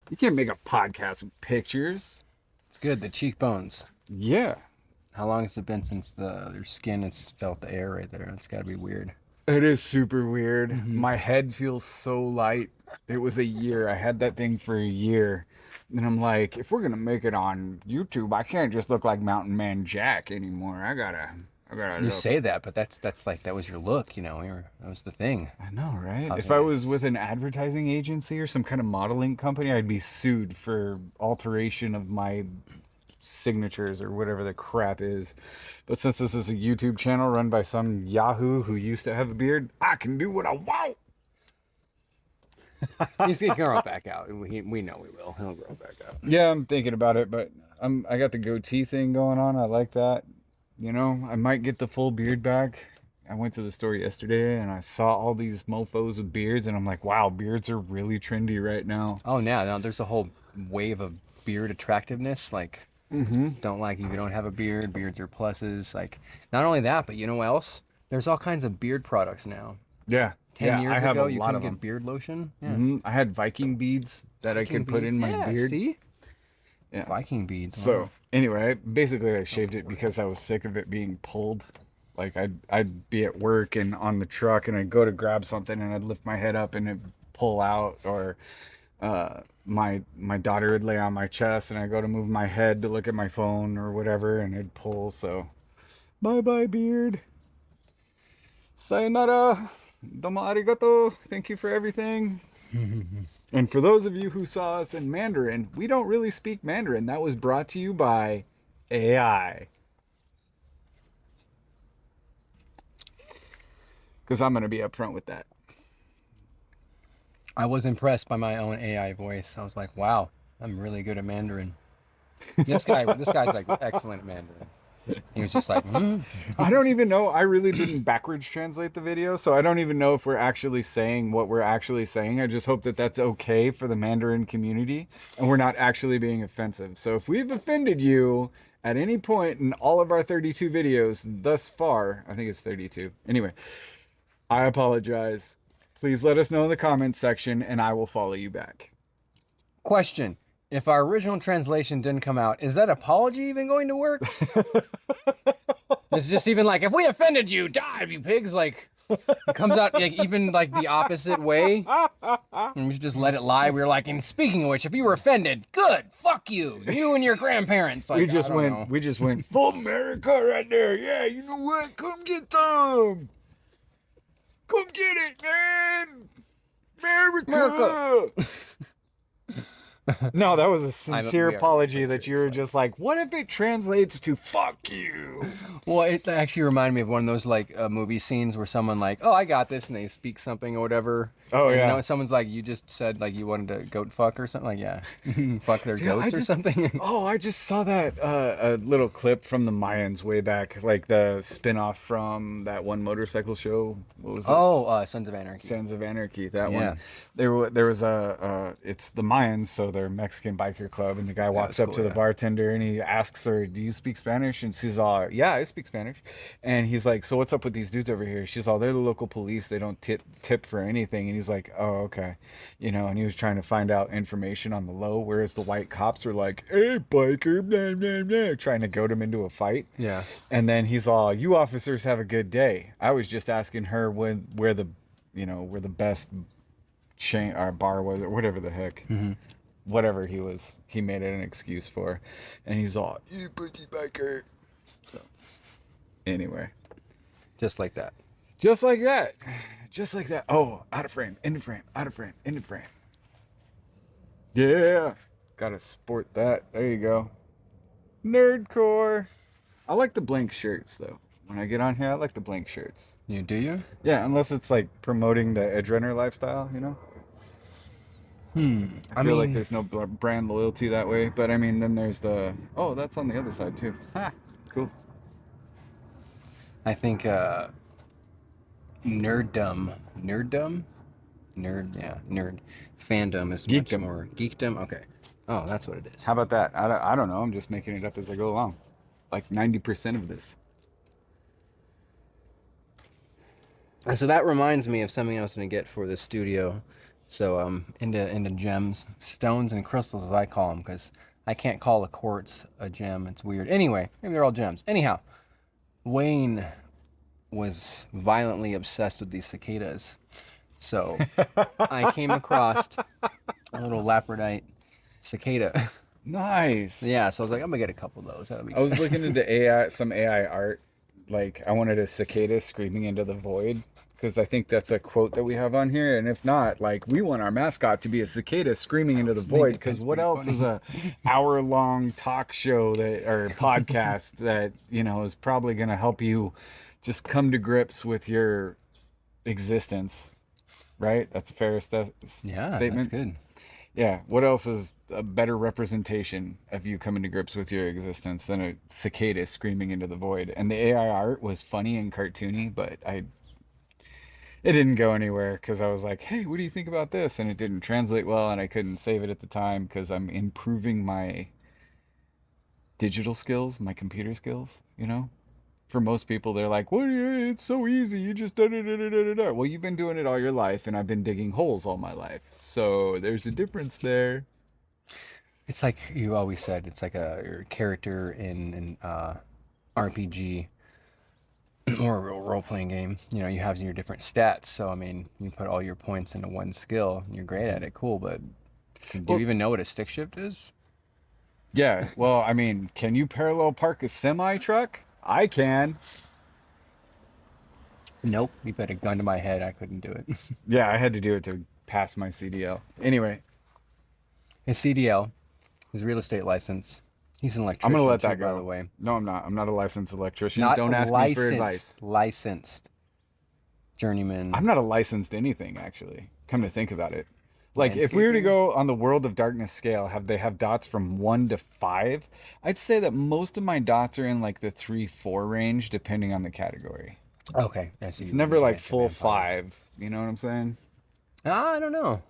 You can't make a podcast with pictures. It's good. The cheekbones. Yeah. How long has it been since their skin has felt the air right there? It's got to be weird. It is super weird. Mm-hmm. My head feels so light. It was a year. I had that thing for a year. And I'm like, if we're gonna make it on YouTube, I can't just look like Mountain Man Jack anymore. I gotta You look. say that, but that's like that was your look. That was the thing. I know, right? I was If I like, was with an advertising agency or some kind of modeling company, I'd be sued for alteration of my signatures or whatever the crap is. But since this is a YouTube channel run by some Yahoo who used to have a beard, I can do what I want. he's gonna grow it back out. We know he will. He'll grow it back out. Yeah, I'm thinking about it, but I got the goatee thing going on. I like that. I might get the full beard back. I went to the store yesterday and I saw all these mofos with beards, and I'm like, wow, beards are really trendy right now. Oh, now there's a whole wave of beard attractiveness. Like, don't like you if you don't have a beard. Beards are pluses. Like, not only that, but you know what else? There's all kinds of beard products now. Yeah, 10 yeah, years I have a ago, you lot couldn't of get them. beard lotion. Yeah. I had Viking beads that I could put in my Yeah, beard. see? Yeah. Viking beads. So Wow. anyway, basically I shaved it because I was sick of it being pulled. Like I'd be at work and on the truck and I'd go to grab something and I'd lift my head up and it'd pull out, or my daughter would lay on my chest and I go to move my head to look at my phone or whatever and it'd pull. So bye bye beard. Sayonara. Domo arigato. Thank you for everything. And for those of you who saw us in Mandarin, we don't really speak Mandarin. That was brought to you by AI. Because I'm going to be upfront with that. I was impressed by my own AI voice. I was like, wow, I'm really good at Mandarin. This guy's like excellent at Mandarin. He was just like, I don't even know. I really didn't backwards translate the video, so I don't even know if we're actually saying what we're actually saying. I just hope that that's okay for the Mandarin community and we're not actually being offensive. So if we've offended you at any point in all of our 32 videos thus far, I think it's 32. Anyway, I apologize. Please let us know in the comments section and I will follow you back. question. If our original translation didn't come out, is that apology even going to work? It's just even like, if we offended you, die, you pigs. Like, it comes out like even like the opposite way. And we should just let it lie. We were like, and speaking of which, if you were offended, good, fuck you. You and your grandparents. Like, we just I don't went know. we just went full America right there. Yeah, you know what? Come get some. Come get it, man. America. No, that was a sincere we are apology that sincere, you were it's just like, what if it translates to fuck you? Well, it actually reminded me of one of those like movie scenes where someone like, oh, I got this, and they speak something or whatever. Oh, And, yeah. You know, someone's like, you just said like you wanted to goat fuck or something. Like, yeah, fuck their Yeah, goats or something. Oh, I just saw that a little clip from the Mayans way back, like the spin-off from that one motorcycle show. What was it? Oh, Sons of Anarchy. Sons of Anarchy, that Yeah. one. There was it's the Mayans, so they're a Mexican biker club, and the guy walks was up cool, to the yeah. bartender and he asks her, "Do you speak Spanish?" And she's all, "Yeah, I speak Spanish." And he's like, "So what's up with these dudes over here?" She's all, "They're the local police. They don't tip for anything." And he's like, "Oh, okay," And he was trying to find out information on the low, whereas the white cops were like, "Hey, biker," blah, blah, blah, trying to goad him into a fight. Yeah. And then he's all, "You officers have a good day. I was just asking her where the best chain or bar was, or whatever the heck." Whatever he made it an excuse for. And he's all, "You pussy biker." So anyway, Just like that. just like that. Just like that. Oh, out of frame, into frame, out of frame, into frame. Yeah. Gotta sport that. There you go. Nerdcore. I like the blank shirts though. When I get on here, I like the blank shirts. You do you? Yeah, unless it's like promoting the edge runner lifestyle, I feel like there's no brand loyalty that way. But I mean, then there's that's on the other side too. Ha, cool. I think nerd fandom is much Geekdom. more geekdom. Okay. Oh, that's what it is. How about that? I don't know. I'm just making it up as I go along. Like 90% of this. So that reminds me of something I was going to get for the studio. So into gems, stones and crystals as I call them, because I can't call a quartz a gem. It's weird. Anyway, maybe they're all gems. Anyhow, Wayne was violently obsessed with these cicadas. So I came across a little Lapradite cicada. Nice. Yeah, so I was like, I'm gonna get a couple of those. That'll be I was looking into some AI art. Like, I wanted a cicada screaming into the void because I think that's a quote that we have on here. And if not, like, we want our mascot to be a cicada screaming into the void, because what else is a hour-long talk show that or podcast that, you know, is probably going to help you just come to grips with your existence, right? That's a fair yeah, statement. that's good. Yeah. What else is a better representation of you coming to grips with your existence than a cicada screaming into the void? And the AI art was funny and cartoony, but it didn't go anywhere because I was like, hey, what do you think about this? And it didn't translate well, and I couldn't save it at the time because I'm improving my digital skills, my computer skills, you know? For most people, they're like, well, it's so easy. You just da da da da da da. Well, you've been doing it all your life, and I've been digging holes all my life. So there's a difference there. It's like you always said. It's like your character in an RPG or a real role-playing game. You know, you have your different stats. So I mean, you put all your points into one skill, and you're great at it. Cool, but do you even know what a stick shift is? Yeah, well, I mean, can you parallel park a semi truck? I can. Nope. You put a gun to my head. I couldn't do it. Yeah, I had to do it to pass my CDL. Anyway, His CDL, his real estate license. He's an I'm electrician. gonna let too, that go. by the way. No, I'm not. I'm not a licensed electrician. Not Don't ask me for advice. Licensed journeyman. I'm not a licensed anything, actually. Come to think about it. Like, if we were to Landscaping? go on the World of Darkness scale, they have dots from 1 to 5? I'd say that most of my dots are in like the 3-4 range, depending on the category. Okay. I see. It's never like full 5. You know what I'm saying? I don't know.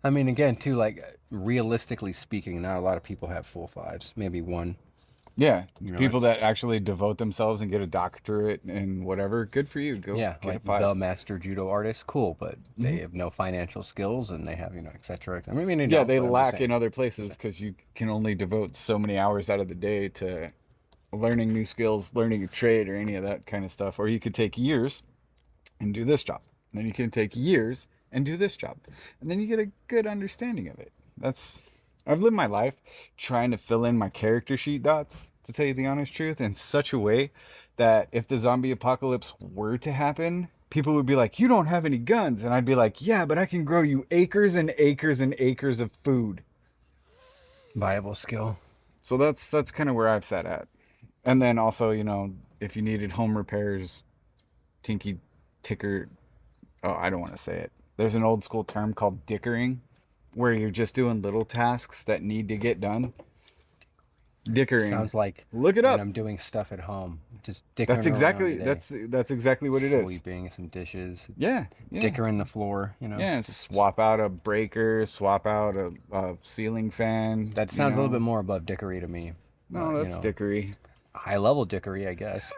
I mean, again, too, like realistically speaking, not a lot of people have full 5s. Maybe one. Yeah, You know, people it's- that actually devote themselves and get a doctorate and whatever, good for you. Go Yeah, get like a 5. the master judo artist, cool, but they have no financial skills and they have, et cetera. I mean, Yeah, they but I'm just lack saying. in other places because you can only devote so many hours out of the day to learning new skills, learning a trade, or any of that kind of stuff. Or you could take years and do this job. And then you can take years and do this job. And then you get a good understanding of it. I've lived my life trying to fill in my character sheet dots, to tell you the honest truth, in such a way that if the zombie apocalypse were to happen, people would be like, you don't have any guns. And I'd be like, yeah, but I can grow you acres and acres and acres of food. Viable skill. So that's kind of where I've sat at. And then also, if you needed home repairs, tinky ticker. Oh, I don't want to say it. There's an old school term called dickering, where you're just doing little tasks that need to get done. Dickering. Sounds like Look it when up. I'm doing stuff at home, just dickering That's around exactly today. that's exactly what it is. Sweeping some dishes, Yeah. dickering the floor. Yeah, swap out a breaker, swap out a ceiling fan. That sounds a little bit more above dickery to me. No, that's dickery. High level dickery, I guess.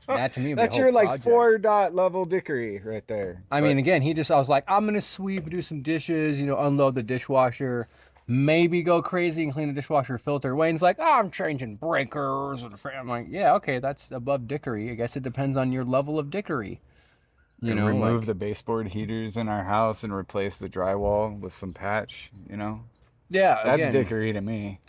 That to me would be a That's whole your like project. 4-dot level dickery right there. I mean, again, I was like, I'm gonna sweep, do some dishes, unload the dishwasher, maybe go crazy and clean the dishwasher filter. Wayne's like, oh, I'm changing breakers. And I'm like, yeah, okay, that's above dickery. I guess it depends on your level of dickery. And remove the baseboard heaters in our house and replace the drywall with some patch. Yeah, That's again, dickery to me.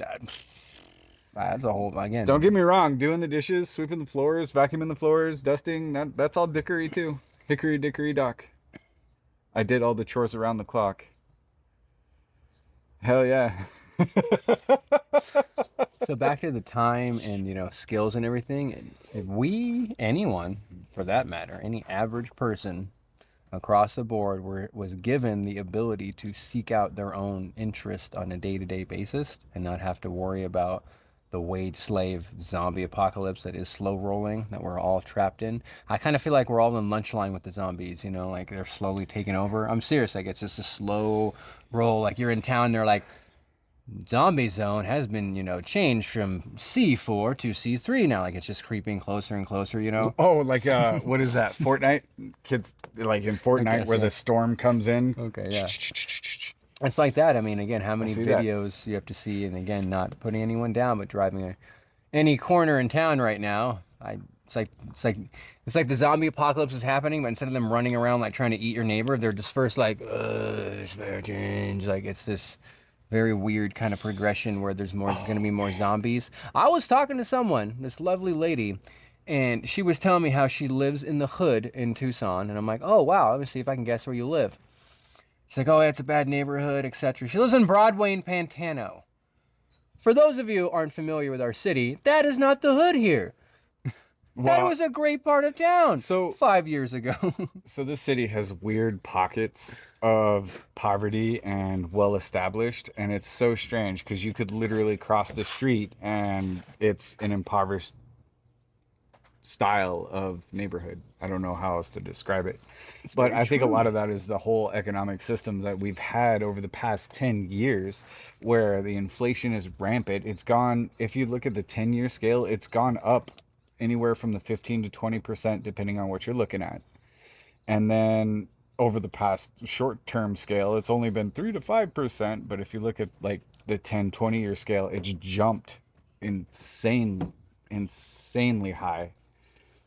That's a whole again. Don't get me wrong. Doing the dishes, sweeping the floors, vacuuming the floors, dusting, that's all dickery too. Hickory dickory dock. I did all the chores around the clock. Hell yeah. So back to the time and skills and everything. If anyone for that matter, any average person across the board was given the ability to seek out their own interest on a day-to-day basis and not have to worry about the wage slave zombie apocalypse that is slow rolling, that we're all trapped in. I kind of feel like we're all in lunch line with the zombies, like they're slowly taking over. I'm serious, like it's just a slow roll. Like you're in town, they're like, zombie zone has been, changed from C4 to C3 now. Like it's just creeping closer and closer. Oh, like what is that? Fortnite? Kids like in Fortnite guess, where yeah. the storm comes in. Okay, yeah. It's like that. I mean, again, how many see that. videos you have to see, and again, not putting anyone down, but driving any corner in town right now. It's like the zombie apocalypse is happening, but instead of them running around like trying to eat your neighbor, they're just first like, spare change. Like it's this very weird kind of progression where there's going to be more zombies. I was talking to someone, this lovely lady, and she was telling me how she lives in the hood in Tucson, and I'm like, oh wow, let me see if I can guess where you live. She's like, oh, it's a bad neighborhood, etc. She lives on Broadway in Pantano. For those of you who aren't familiar with our city, that is not the hood here. That was a great part of town. So 5 years ago. So this city has weird pockets of poverty and well-established, and it's so strange because you could literally cross the street and it's an impoverished style of neighborhood. I don't know how else to describe it. But I think a lot of that is the whole economic system that we've had over the past 10 years where the inflation is rampant. It's gone, if you look at the 10-year scale, it's gone up anywhere from the 15 to 20% depending on what you're looking at. And then over the past short-term scale, it's only been 3 to 5%, but if you look at like the 10-20-year scale, it's jumped insanely high.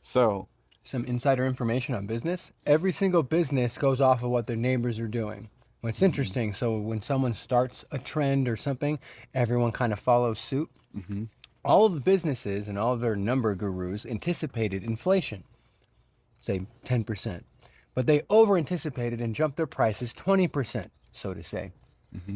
So some insider information on business. Every single business goes off of what their neighbors are doing. It's interesting. So when someone starts a trend or something, everyone kind of follows suit. All of the businesses and all of their number gurus anticipated inflation, say 10%. But they over-anticipated and jumped their prices 20%, so to say.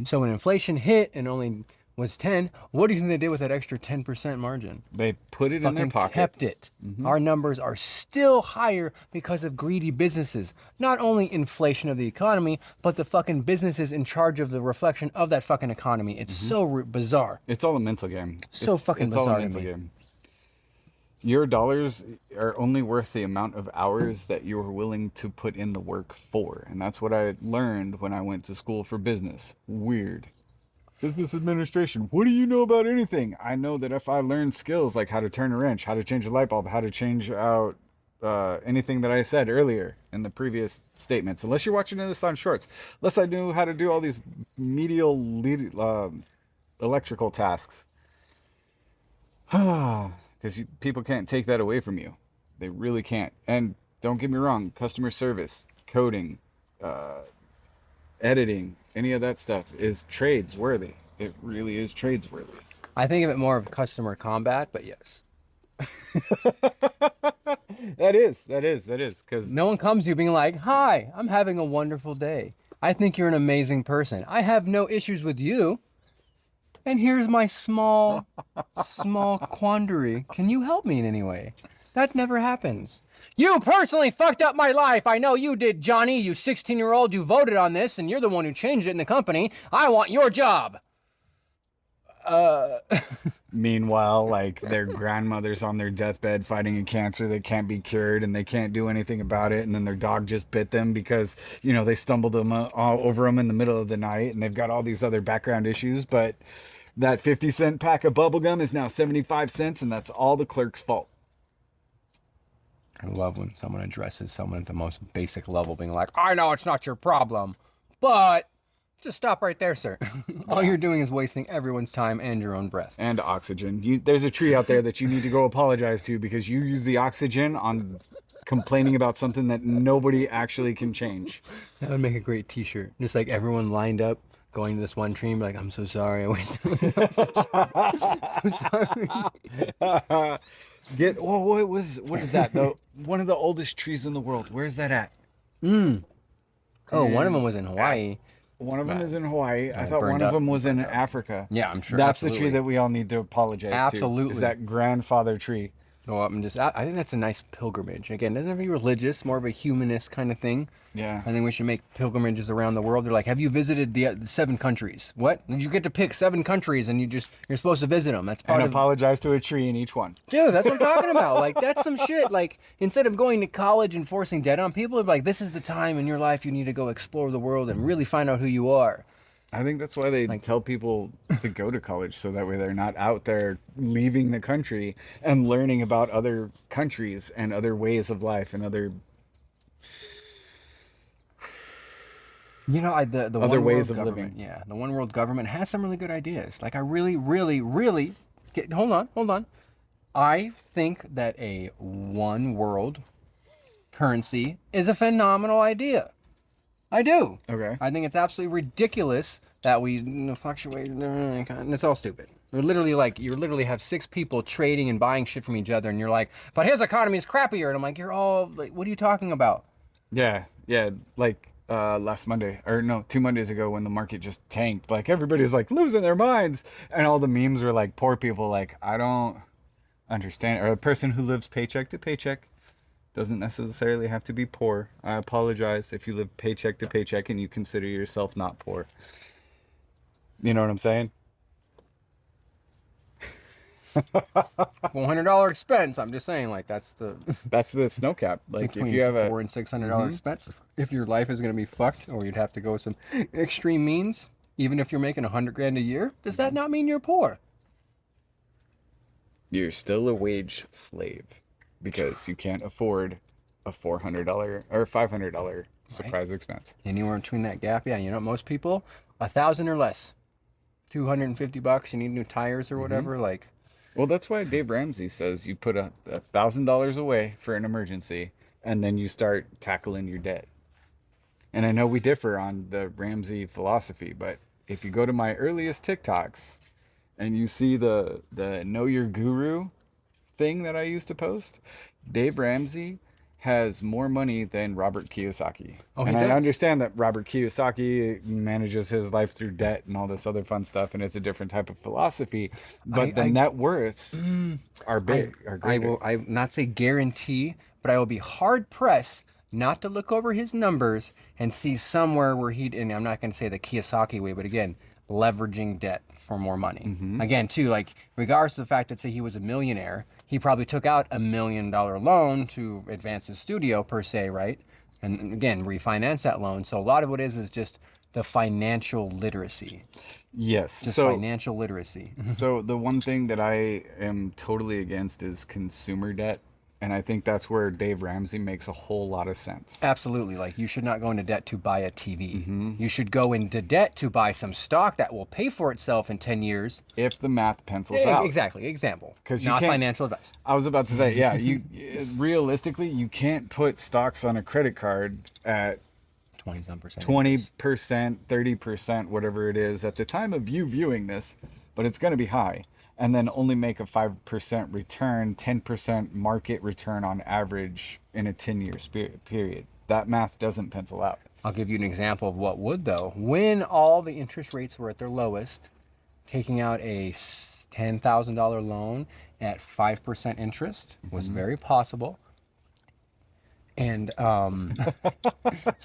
So when inflation hit and only was 10, what do you think they did with that extra 10% margin? they put it in their pocket. Kept it. Our numbers are still higher because of greedy businesses. Not only inflation of the economy, but the fucking businesses in charge of the reflection of that fucking economy. It's so bizarre. It's all a mental game. So fucking it's all bizarre a to mental me. game. Your dollars are only worth the amount of hours that you are willing to put in the work for. And that's what I learned when I went to school for business. Weird. Business administration. What do you know about anything? I know that if I learn skills like how to turn a wrench, how to change a light bulb, how to change out anything that I said earlier in the previous statements, unless you're watching this on shorts, unless I knew how to do all these electrical tasks. Because people can't take that away from you. They really can't. And don't get me wrong, customer service, coding, editing, any of that stuff is trades worthy. It really is trades worthy. I think of it more of customer combat, but yes. That is. Because No one comes to you being like, hi, I'm having a wonderful day. I think you're an amazing person. I have no issues with you. And here's my small quandary. Can you help me in any way? That never happens. You personally fucked up my life. I know you did, Johnny. You 16-year-old. You voted on this, and you're the one who changed it in the company. I want your job. meanwhile, like their grandmother's on their deathbed fighting a cancer that can't be cured and they can't do anything about it. And then their dog just bit them because, they stumbled all over them in the middle of the night, and they've got all these other background issues. But that 50-cent pack of bubblegum is now 75 cents, and that's all the clerk's fault. I love when someone addresses someone at the most basic level, being like, I know it's not your problem, but just stop right there, sir. All you're doing is wasting everyone's time and your own breath. And oxygen. There's a tree out there that you need to go apologize to because you use the oxygen on complaining about something that nobody actually can change. That would make a great t-shirt. Just like everyone lined up going to this one tree and be like, I'm so sorry. I wasted what is that though? One of the oldest trees in the world. Where is that at? Oh, one of them was in Hawaii. One of them is in Hawaii. I thought burned one of up. them was in Africa. Yeah, I'm sure. That's Absolutely. the tree that we all need to apologize to. Absolutely. Is that grandfather tree. Go up and I think that's a nice pilgrimage. Again, doesn't have to be religious, more of a humanist kind of thing. Yeah. I think we should make pilgrimages around the world. They're like, have you visited the 7 countries? What? You get to pick 7 countries and you're supposed to visit them. That's part And of apologize to a tree in each one. Dude, that's what I'm talking about. Like, that's some shit. Like, instead of going to college and forcing debt on people, it's like, this is the time in your life you need to go explore the world and really find out who you are. I think that's why they tell people to go to college, so that way they're not out there leaving the country and learning about other countries and other ways of life and other The other one ways world of government, living. yeah, the one world government has some really good ideas. Like I really, really, really hold on. I think that a one world currency is a phenomenal idea. I do. Okay. I think it's absolutely ridiculous that we fluctuate. And it's all stupid. You're literally have six people trading and buying shit from each other, and you're like, but his economy is crappier. And I'm like, you're all like, what are you talking about? Yeah, yeah, like last Monday, or no, 2 Mondays ago, when the market just tanked, like everybody's like losing their minds, and all the memes were like poor people, like, I don't understand, or a person who lives paycheck to paycheck doesn't necessarily have to be poor. I apologize if you live paycheck to paycheck and you consider yourself not poor. You know what I'm saying? $400 expense. I'm just saying, like that's the That's the snow cap. Like if between you have $400 and $600 expense. If your life is gonna be fucked, or you'd have to go some extreme means, even if you're making 100 grand a year, does that not mean you're poor? you're still a wage slave because you can't afford a $400 or $500 surprise expense. Anywhere between that gap, yeah. You know, most people, 1,000 or less, $250. You need new tires or whatever. Like, Well, that's why Dave Ramsey says you put $1,000 away for an emergency, and then you start tackling your debt. And I know we differ on the Ramsey philosophy, but if you go to my earliest TikToks and you see the Know Your Guru thing that I used to post, Dave Ramsey has more money than Robert Kiyosaki. Oh, he and I does? understand that Robert Kiyosaki manages his life through debt and all this other fun stuff, and it's a different type of philosophy. But the net worths are big, are greater. I will not say guarantee, but I will be hard pressed not to look over his numbers and see somewhere where and I'm not going to say the Kiyosaki way, but again, leveraging debt for more money. Again, too, like regardless of the fact that say he was a millionaire, he probably took out $1 million loan to advance his studio per se, right? And again, refinance that loan. So a lot of what is just the financial literacy, Yes. just So financial literacy. So the one thing that I am totally against is consumer debt, and I think that's where Dave Ramsey makes a whole lot of sense. Absolutely. Like you should not go into debt to buy a TV. You should go into debt to buy some stock that will pay for itself in 10 years. If the math pencils out. Exactly. Example. 'Cause you not can't- financial advice. I was about to say, yeah, you realistically, you can't put stocks on a credit card at 20%. 20%, 30%, whatever it is at the time of you viewing this, but it's going to be high. And then only make a 5% return, 10% market return on average in a 10-year period. That math doesn't pencil out. I'll give you an example of what would though. When all the interest rates were at their lowest, taking out a $10,000 loan at 5% interest was very possible. And it's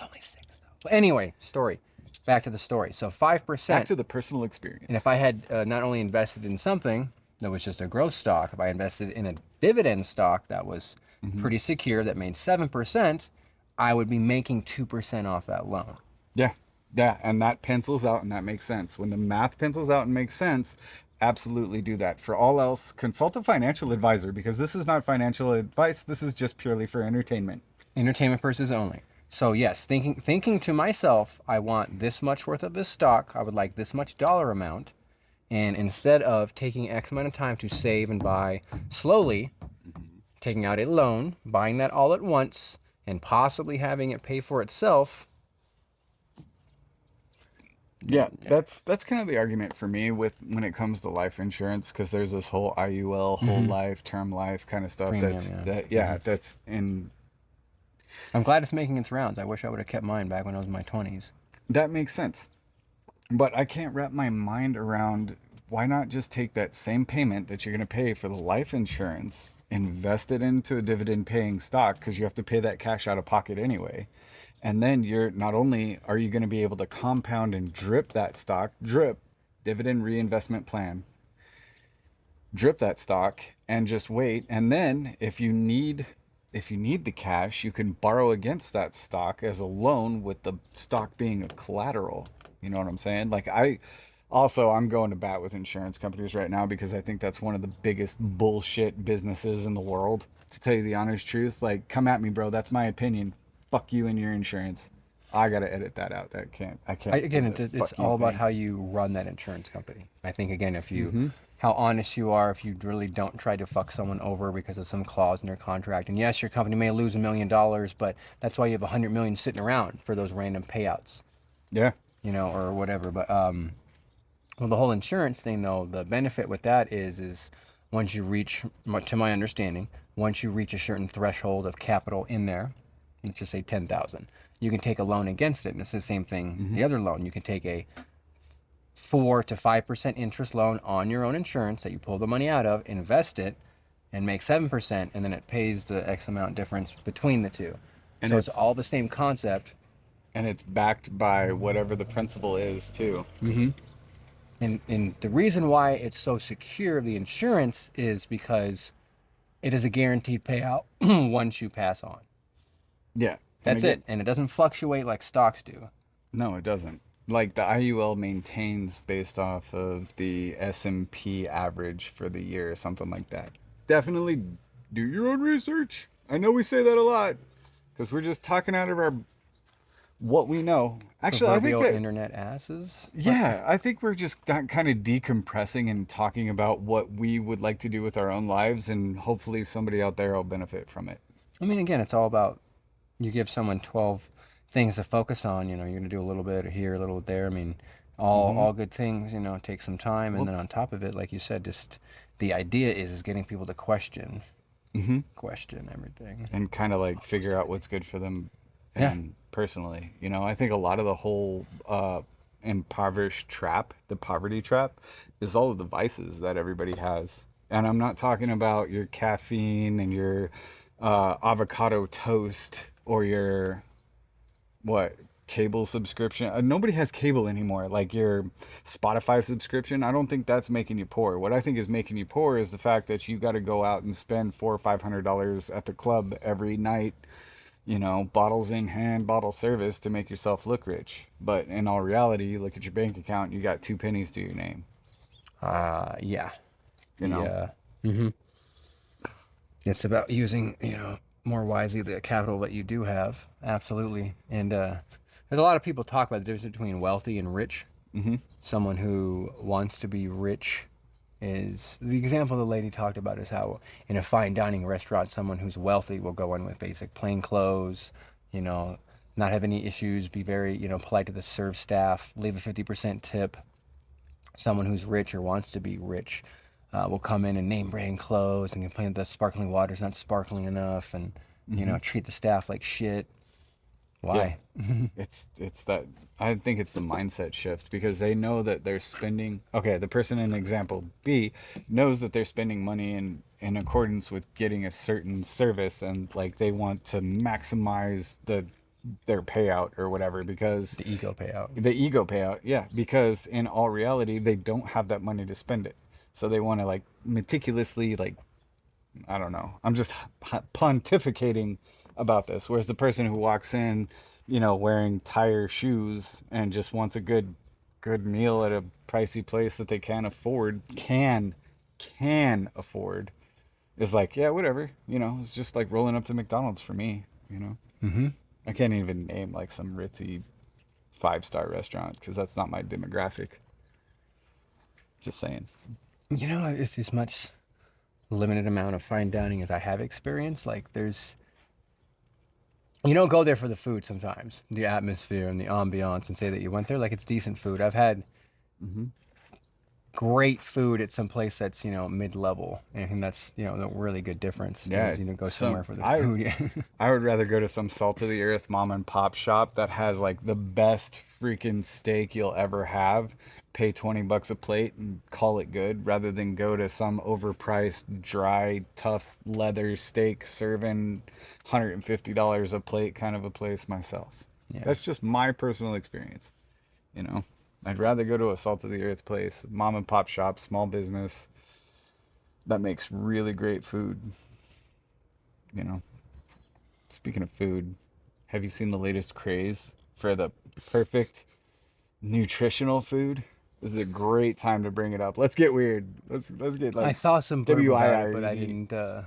only 6 though. But anyway, story. Back to the story. So 5%. Back to the personal experience. And if I had not only invested in something that was just a growth stock, if I invested in a dividend stock that was pretty secure, that made 7%, I would be making 2% off that loan. Yeah, yeah, and that pencils out, and that makes sense. When the math pencils out and makes sense, absolutely do that. For all else, consult a financial advisor, because this is not financial advice. This is just purely for entertainment. Entertainment purposes only. So yes, thinking to myself, I want this much worth of this stock. I would like this much dollar amount. And instead of taking X amount of time to save and buy slowly, taking out a loan, buying that all at once, and possibly having it pay for itself. Yeah, that's kind of the argument for me with when it comes to life insurance, because there's this whole IUL, whole life, term life kind of stuff. Premium, That's in. I'm glad it's making its rounds. I wish I would have kept mine back when I was in my 20s. That makes sense. But I can't wrap my mind around, why not just take that same payment that you're going to pay for the life insurance, invest it into a dividend paying stock, because you have to pay that cash out of pocket anyway. And then you're not only are you going to be able to compound and drip that stock, dividend reinvestment plan, drip that stock and just wait. And then if you need the cash, you can borrow against that stock as a loan, with the stock being a collateral. You know what I'm saying? Like I'm going to bat with insurance companies right now because I think that's one of the biggest bullshit businesses in the world. To tell you the honest truth, like, come at me, bro. That's my opinion. Fuck you and your insurance. I gotta edit that out. I can't do Again, the it's fuck you all about thing. how you run that insurance company. I think again, if you, Mm-hmm. how honest you are, if you really don't try to fuck someone over because of some clause in their contract. And yes, your company may lose $1 million, but that's why you have 100 million sitting around for those random payouts, Yeah. or whatever. But well, the whole insurance thing, though, the benefit with that is once you reach, to my understanding, once you reach a certain threshold of capital in there, let's just say 10,000, you can take a loan against it, and it's the same thing. Mm-hmm. The other loan, you can take a 4 to 5% interest loan on your own insurance that you pull the money out of, invest it, and make 7%, and then it pays the X amount difference between the two. And So it's it's all the same concept. backed by whatever the principal is too. And the reason why it's so secure, the insurance, is because it is a guaranteed payout once you pass on. Yeah. And That's it. And it doesn't fluctuate like stocks do. no, it doesn't. Like the IUL maintains based off of the S&P average for the year or something like that. Definitely do your own research. I know we say that a lot because we're just talking out of our what we know. Actually, I think Proverbial that internet asses. yeah, I think we're just kind of decompressing and talking about what we would like to do with our own lives, and hopefully somebody out there will benefit from it. I mean, again, it's all about, you give someone 12 things to focus on. You're going to do a little bit here, a little there. I mean, Mm-hmm. all good things, take some time. And Well, then on top of it, like you said, just the idea is getting people to mm-hmm. question everything. And kind of like figure out what's good for them Yeah. and personally, I think a lot of the whole impoverished trap, the poverty trap, is all of the vices that everybody has. And I'm not talking about your caffeine and your avocado toast or your what cable subscription. Nobody has cable anymore. Like your Spotify subscription, I don't think that's making you poor. What I think is making you poor is the fact that you got to go out and spend $400 or $500 at the club every night, bottles in hand, bottle service to make yourself look rich. But in all reality, you look at your bank account, you got 2 pennies to your name. Yeah. You know, It's about using, more wisely the capital that you do have. Absolutely. And there's a lot of people talk about the difference between wealthy and rich. mm-hmm. Someone who wants to be rich is the example the lady talked about, is how in a fine dining restaurant, someone who's wealthy will go in with basic plain clothes, not have any issues, be very, polite to the serve staff, leave a 50% tip. Someone who's rich or wants to be rich will come in and name brand clothes and complain that the sparkling water's not sparkling enough, and treat the staff like shit. Yeah. Why? It's that I think it's the mindset shift because they know that they're spending okay, the person in example B knows that they're spending money in accordance with getting a certain service, and like they want to maximize their payout or whatever because The ego payout. the ego payout, yeah, because in all reality they don't have that money to spend it. So they want to like meticulously like I don't know. I'm just pontificating about this. Whereas the person who walks in, wearing tire shoes and just wants a good meal at a pricey place that they can't afford, can afford, is like, yeah, whatever. It's just like rolling up to McDonald's for me. I can't even name like some ritzy 5-star restaurant because that's not my demographic. Just saying. It's as much limited amount of fine dining as I have experienced. Like you don't go there for the food sometimes, the atmosphere and the ambiance, and say that you went there. Like, it's decent food. I've had Mm-hmm. great food at some place that's, mid-level. And I think that's, the really good difference. Yeah, Is, go some somewhere for the food. Yeah. I would rather go to some salt of the earth mom and pop shop that has like the best freaking steak you'll ever have. Pay $20 a plate and call it good rather than go to some overpriced, dry, tough leather steak serving $150 a plate kind of a place myself. Yeah. That's just my personal experience. I'd rather go to a salt of the earth place, mom and pop shop, small business that makes really great food. You know, Speaking of food, have you seen the latest craze for the perfect Nutritional food. This is a great time to bring it up. Let's get weird. Let's get I like saw some blurb about it, but WIRED.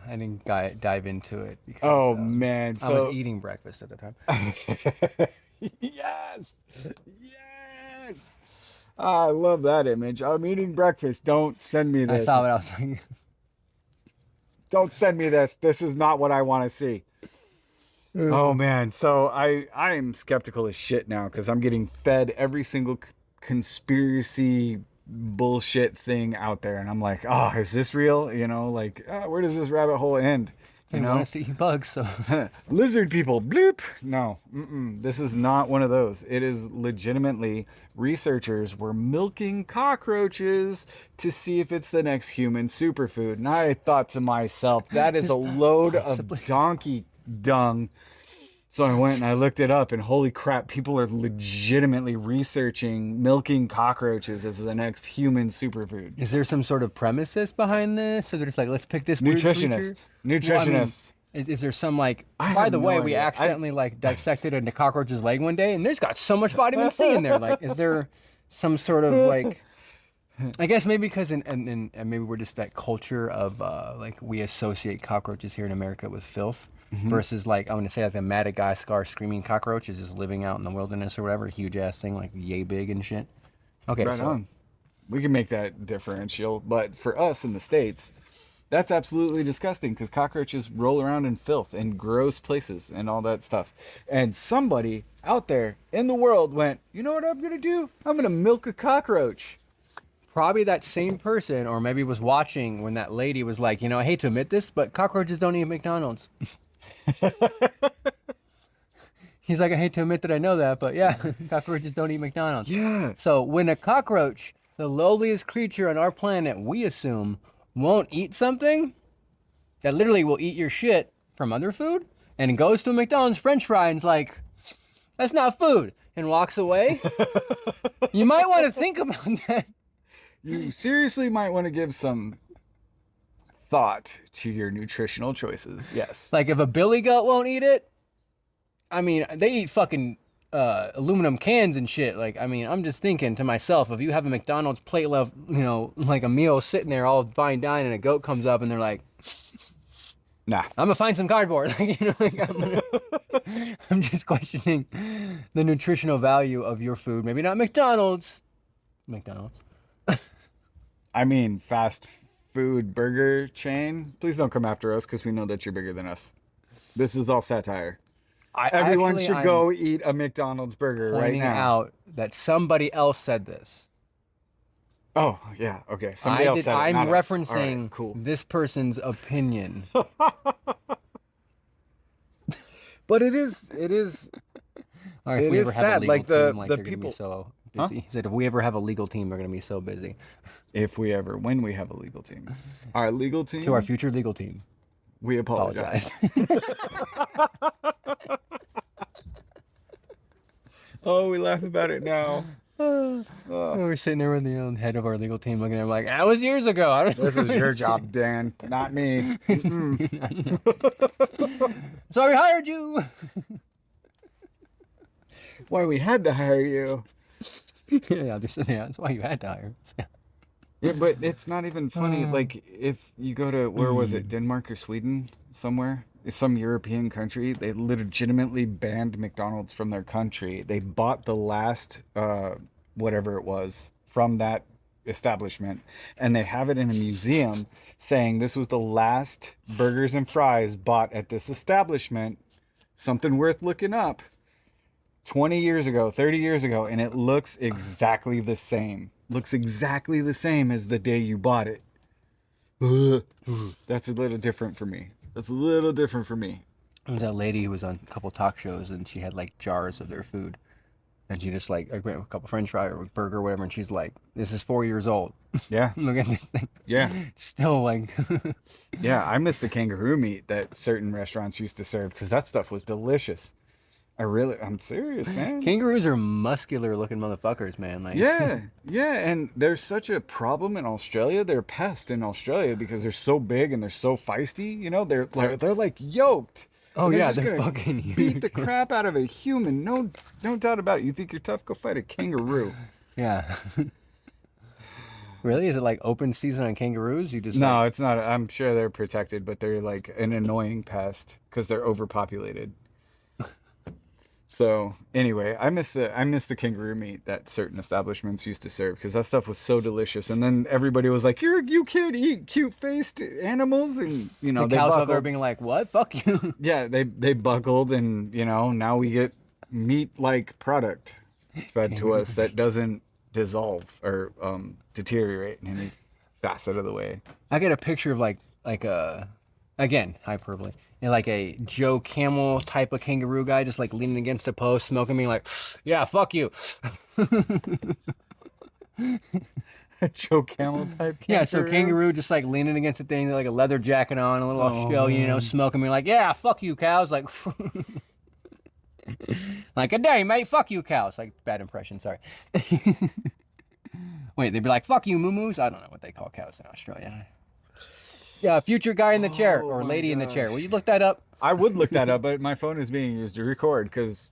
I didn't dive into it because Oh man, I was so eating breakfast at the time. yes, yes. I love that image. I'm eating breakfast. Don't send me I this. saw it. I was like, Don't send me this. This is not what I want to see. Oh man, so I'm skeptical as shit now because I'm getting fed every single conspiracy bullshit thing out there, and I'm like, oh, is this real? You know, like, where does this rabbit hole end? You they know, want us to eat bugs, so lizard people, bloop. No, this is not one of those. It is legitimately researchers were milking cockroaches to see if it's the next human superfood. And I thought to myself, that is a load of donkey dung. So I went and I looked it up, and holy crap, people are legitimately researching milking cockroaches as the next human superfood. is there some sort of premises behind this? So they're just like, let's pick this weird creature? Nutritionists. Well, I mean, Nutritionists. is there some like? I By have the no way, we idea. accidentally like dissected a cockroach's leg one day, and there's got so much vitamin C in there. Like, is there some sort of like? I guess maybe because and maybe we're just that culture of like we associate cockroaches here in America with filth versus like I'm gonna say like the Madagascar screaming cockroach is just living out in the wilderness or whatever, huge ass thing like yay big and shit. Okay, Right so on. We can make that differential, but for us in the States, that's absolutely disgusting because cockroaches roll around in filth and gross places and all that stuff. And somebody out there in the world went, you know what I'm gonna do? I'm gonna milk a cockroach. probably that same person or maybe was watching when that lady was like, you know, I hate to admit this, but cockroaches don't eat McDonald's. He's like, I hate to admit that I know that, but yeah, cockroaches don't eat McDonald's. Yeah. So when a cockroach, the lowliest creature on our planet, we assume, won't eat something that literally will eat your shit from other food and goes to a McDonald's French fry and's like, that's not food, and walks away, you might want to think about that. You seriously might want to give some thought to your nutritional choices. Yes. Like if a billy goat won't eat it, I mean, they eat fucking aluminum cans and shit. Like, I mean, I'm just thinking to myself, if you have a McDonald's plate left, you know, like a meal sitting there all fine dine and a goat comes up and they're like, Nah. I'm gonna find some cardboard. Like, you know, like I'm just questioning the nutritional value of your food. Maybe not McDonald's. I mean, fast food burger chain. Please don't come after us because we know that you're bigger than us. This is all satire. Everyone Actually, should I'm go eat a McDonald's burger right pointing now. out that somebody else said this. Oh, yeah. Okay. Somebody else said it, I'm not us. All referencing right, cool. this person's opinion. But it is Or if It we is ever have a sad, legal like the team, like the they're gonna people. be so busy. He said if we ever have a legal team, they're gonna be so busy. If we ever, when we have a legal team, our legal team, To our future legal team, we apologize. Oh, we laugh about it now. We're sitting there with the head of our legal team looking at him like, that was years ago. I don't This is know." your job, Dan, not me. So we hired you. Why we had to hire you. Yeah, that's why you had to hire us. Yeah. Yeah, but it's not even funny. Like, if you go to, where was it, Denmark or Sweden, somewhere, some European country, they legitimately banned McDonald's from their country. They bought the last, whatever it was, from that establishment, and they have it in a museum saying this was the last burgers and fries bought at this establishment. Something worth looking up. 20 years ago, 30 years ago, and it looks exactly the same. Looks exactly the same as the day you bought it. That's a little different for me. That's a little different for me. There was that lady who was on a couple talk shows and she had like jars of their food. And she just like, a couple French fry or a burger or whatever, and she's like, this is 4 years old. Yeah, Look at this thing. yeah, Still like yeah. I miss the kangaroo meat that certain restaurants used to serve because that stuff was delicious. I'm serious, man. kangaroos are muscular looking motherfuckers, man. Like Yeah, yeah, and there's such a problem in Australia. They're a pest in Australia because they're so big and they're so feisty. You know, they're like yoked Oh They're yeah, just they're gonna fucking beat huge. the crap out of a human. No doubt about it. You think you're tough? Go fight a kangaroo. Yeah. Really? Is it like open season on kangaroos? You just No, like, it's not. I'm sure they're protected, but they're like an annoying pest because they're overpopulated. So anyway, I miss the kangaroo meat that certain establishments used to serve because that stuff was so delicious. And then everybody was like, you can't eat cute faced animals," and the they cows out there buckled. being like, what? Fuck you. Yeah, they buckled, and now we get meat like product fed to us that doesn't dissolve or deteriorate in any facet of the way. I get a picture of like a, again, hyperbole. Like a Joe Camel type of kangaroo guy just like leaning against a post, smoking me like, yeah, fuck you. A Joe Camel type kangaroo. Yeah, so kangaroo just like leaning against the thing, like a leather jacket on, a little Australian, smoking me like, yeah, fuck you, cows. Like, like, good day, mate. Fuck you, cows. Like, bad impression, sorry. Wait, they'd be like, fuck you, moo-moos? I don't know what they call cows in Australia. Yeah, future guy in the chair or my lady in the chair. gosh. Will you look that up? I would look that up, but my phone is being used to record because,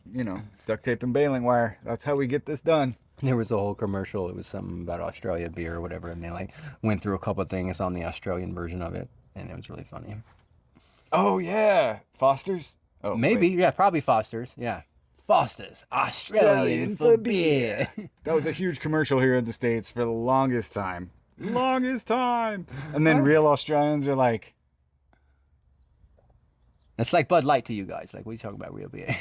duct tape and baling wire. That's how we get this done. There was a whole commercial. It was something about Australia beer or whatever, and they like went through a couple of things on the Australian version of it, and it was really funny. Oh, yeah. Foster's? Oh, Maybe, wait. yeah, probably Foster's. Yeah, Foster's Australian for beer. That was a huge commercial here in the States for the longest time. Longest time. And then real Australians are like, That's like Bud Light to you guys. Like, what are you talking about, real beer?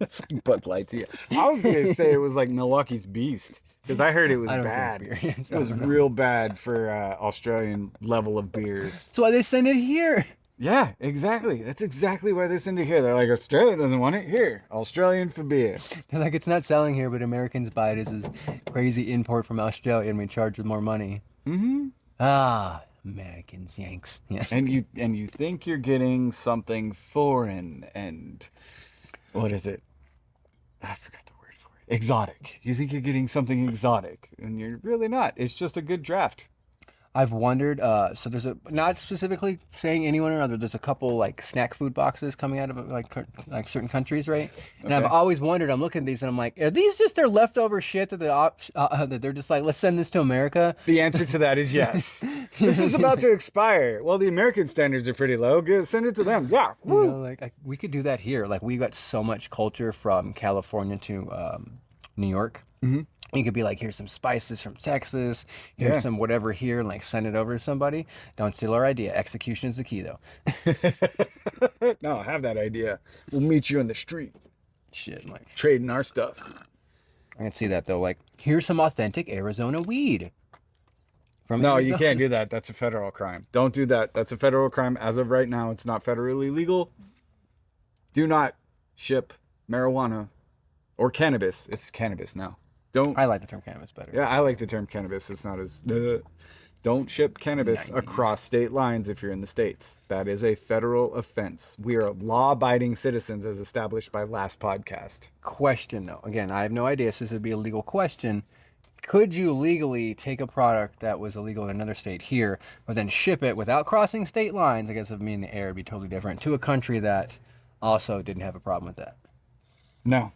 it's like Bud Light to you. I was going to say it was like Milwaukee's Beast because I heard it was I don't bad. drink beer, so It was I don't know. real bad for Australian level of beers. That's why they send it here. Yeah, exactly. That's exactly why they send it here. They're like, Australia doesn't want it here. Australian for beer. They're like, it's not selling here, but Americans buy it as this crazy import from Australia, and we charge them more money. Mm-hmm. Ah, Americans, Yanks. Yes. And you think you're getting something foreign and what is it? I forgot the word for it. Exotic. You think you're getting something exotic, and you're really not. It's just a good draft. I've wondered, so there's not specifically saying anyone or other, there's a couple like snack food boxes coming out of like certain countries, right? And I've Okay. always wondered, I'm looking at these and I'm like, are these just their leftover shit that that they're just like, let's send this to America? The answer to that is yes. This is about to expire. Well, the American standards are pretty low. Send it to them. Yeah. You Woo. know, like we could do that here. Like we got so much culture from California to New York. Mm-hmm. You could be like, here's some spices from Texas, here's Yeah. some whatever here, and like send it over to somebody. Don't steal our idea. Execution is the key, though. No, have that idea. We'll meet you in the street, Shit, like trading our stuff. I can see that though. Like, here's some authentic Arizona weed. From No, Arizona. you can't do that. That's a federal crime. Don't do that. That's a federal crime. As of right now, it's not federally legal. Do not ship marijuana or cannabis. It's cannabis now. Don't. I like the term cannabis better. Yeah, I like the term cannabis. It's not as. Don't ship cannabis 90s. across state lines if you're in the States. That is a federal offense. We are law-abiding citizens as established by last podcast. Question though. Again, I have no idea. So this would be a legal question. Could you legally take a product that was illegal in another state here, but then ship it without crossing state lines? I guess if me in the air would be totally different to a country that also didn't have a problem with that. No.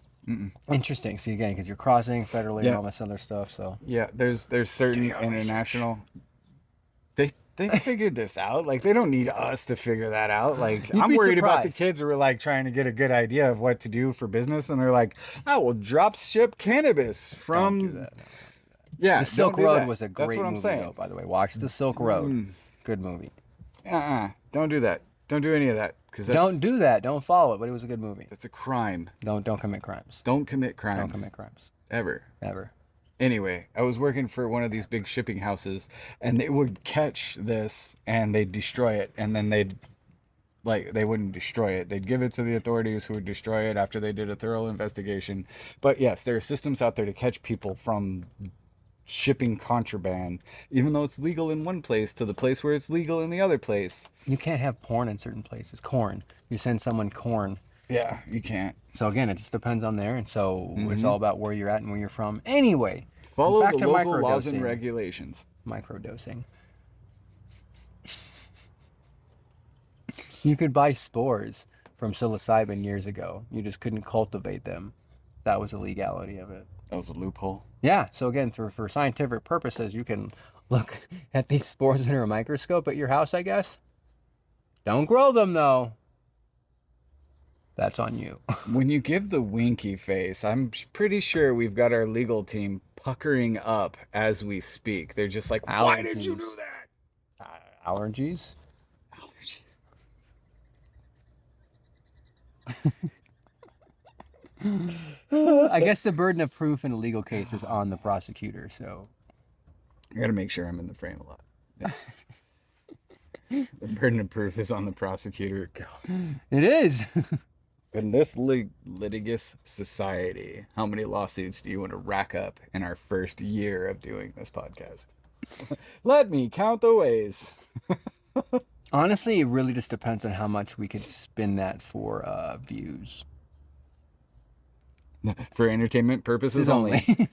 Interesting. See again, because you're crossing federally Yeah. and all this other stuff. So Yeah, there's certain international. They figured this out. Like they don't need us to figure that out. Like You'd I'm be worried about the surprised. kids who are like trying to get a good idea of what to do for business, and they're like, "Oh, we'll drop ship cannabis from." don't do that. Yeah, The Silk don't do Road that. was a That's great what I'm movie, saying. though. By the way, watch The Silk Road. Good movie. Don't do that. Don't do any of that because Don't do that. Don't follow it. But it was a good movie. that's a crime. Don't commit crimes. Don't commit crimes. Don't commit crimes ever. ever. Anyway, I was working for one of these big shipping houses, and they would catch this and they'd destroy it, and then they wouldn't destroy it. They'd give it to the authorities who would destroy it after they did a thorough investigation. But yes, there are systems out there to catch people from shipping contraband, even though it's legal in one place to the place where it's legal in the other place. You can't have porn in certain places. Corn. You send someone corn. Yeah, you can't. So again, it just depends on there, and so it's all about where you're at and where you're from. Anyway, Follow back the to local laws and microdosing. regulations. Microdosing. You could buy spores from psilocybin years ago. You just couldn't cultivate them. That was the legality of it. That was a loophole. Yeah. So again, for scientific purposes, you can look at these spores under a microscope at your house, I guess. Don't grow them though. That's on you. When you give the winky face, I'm pretty sure we've got our legal team puckering up as we speak. They're just like, why did you do Allergies. that? Allergies. Allergies. I guess the burden of proof in a legal case is on the prosecutor. So I gotta make sure I'm in the frame a lot. Yeah. The burden of proof is on the prosecutor. God. it is. In this litigious society, how many lawsuits do you want to rack up in our first year of doing this podcast? Let me count the ways. Honestly, it really just depends on how much we could spin that for views. For entertainment purposes only.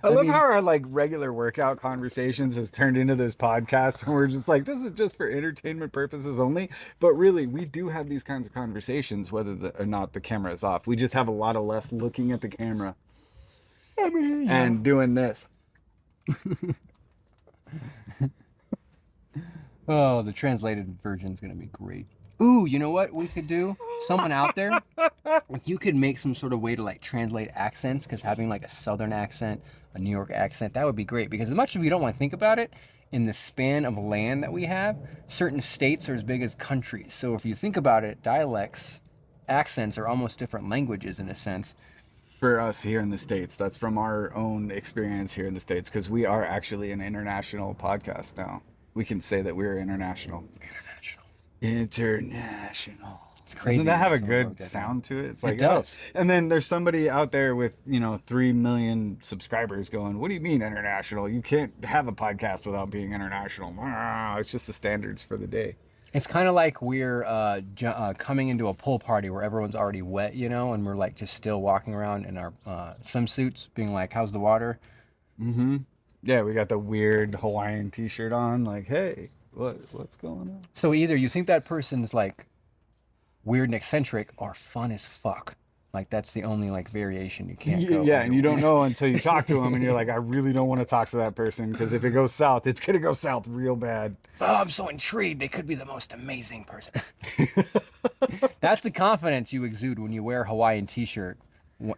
I love how our like regular workout conversations has turned into this podcast, and we're just like, this is just for entertainment purposes only. But really, we do have these kinds of conversations, whether or not the camera is off. We just have a lot of less looking at the camera and doing this. Oh, the translated version is going to be great. Ooh, you know what we could do? Someone out there, if you could make some sort of way to like translate accents, because having like a Southern accent, a New York accent, that would be great. Because as much as we don't want to think about it, in the span of land that we have, certain states are as big as countries. So if you think about it, dialects, accents are almost different languages in a sense. For us here in the States, that's from our own experience here in the States, because we are actually an international podcast now. We can say that we're international. International. It's crazy. Doesn't that have a Someone good wrote that down. sound to it? It's It like, does. oh. And then there's somebody out there with, 3 million subscribers going, what do you mean international? You can't have a podcast without being international. It's just the standards for the day. It's kind of like we're coming into a pool party where everyone's already wet, and we're like just still walking around in our swimsuits, being like, "How's the water?" Mm-hmm. Yeah, we got the weird Hawaiian t-shirt on. Like, hey, what's going on? So either you think that person's like weird and eccentric, or fun as fuck. Like that's the only like variation you can't go. Yeah, and you don't know until you talk to them, and you're like, I really don't want to talk to that person, because if it goes south, it's gonna go south real bad. Oh, I'm so intrigued. They could be the most amazing person. That's the confidence you exude when you wear a Hawaiian t-shirt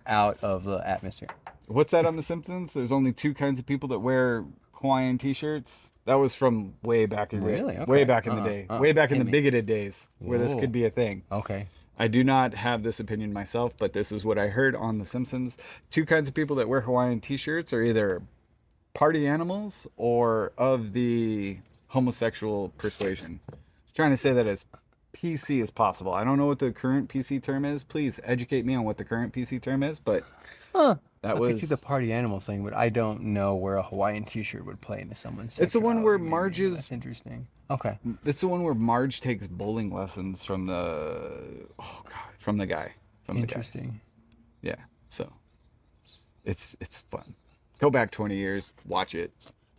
out of the atmosphere. What's that on The Simpsons? There's only 2 kinds of people that wear Hawaiian t-shirts. That was from way back in Really? Okay. way back in the day, way back in Hit the me. bigoted days, where this Whoa. could be a thing. Okay. I do not have this opinion myself, but this is what I heard on The Simpsons. 2 kinds of people that wear Hawaiian t-shirts are either party animals or of the homosexual persuasion. I was trying to say that as PC as possible. I don't know what the current PC term is. Please educate me on what the current PC term is, but that I was... could see the party animal thing, but I don't know where a Hawaiian t-shirt would play into someone's It's the one where sexuality. Marge Maybe is- That's interesting. Okay. It's the one where Marge takes bowling lessons from the... Oh, God. From the guy. Interesting. Yeah. So, it's fun. Go back 20 years. Watch it.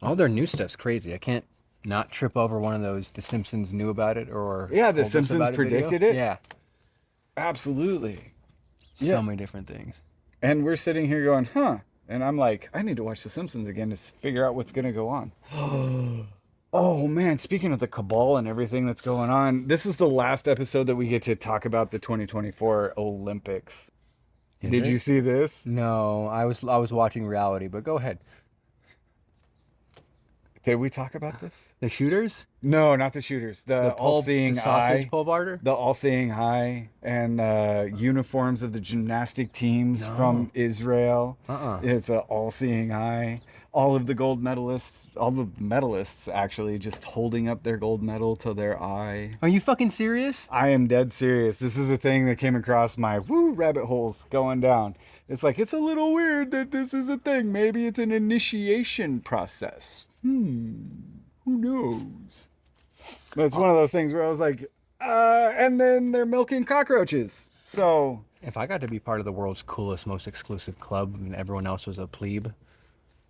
All their new stuff's crazy. I can't not trip over one of those The Simpsons knew about it or Yeah, The told us Simpsons about video. predicted it? Yeah. Absolutely. So Yeah. many different things. And we're sitting here going, huh? And I'm like, I need to watch The Simpsons again to figure out what's going to go on. Oh, man. Speaking of the cabal and everything that's going on, this is the last episode that we get to talk about the 2024 Olympics. Did you see this? No, I was watching reality, but go ahead. Did we talk about this? The shooters? No, not the shooters. The all-seeing the sausage eye. pole barter? The all-seeing eye and uniforms of the gymnastic teams from Israel. It's an all-seeing eye. All of the gold medalists, all the medalists actually just holding up their gold medal to their eye. Are you fucking serious? I am dead serious. This is a thing that came across my rabbit holes going down. It's like, it's a little weird that this is a thing. Maybe it's an initiation process. Who knows? But it's one of those things where I was like, and then they're milking cockroaches. So If I got to be part of the world's coolest, most exclusive club and everyone else was a plebe,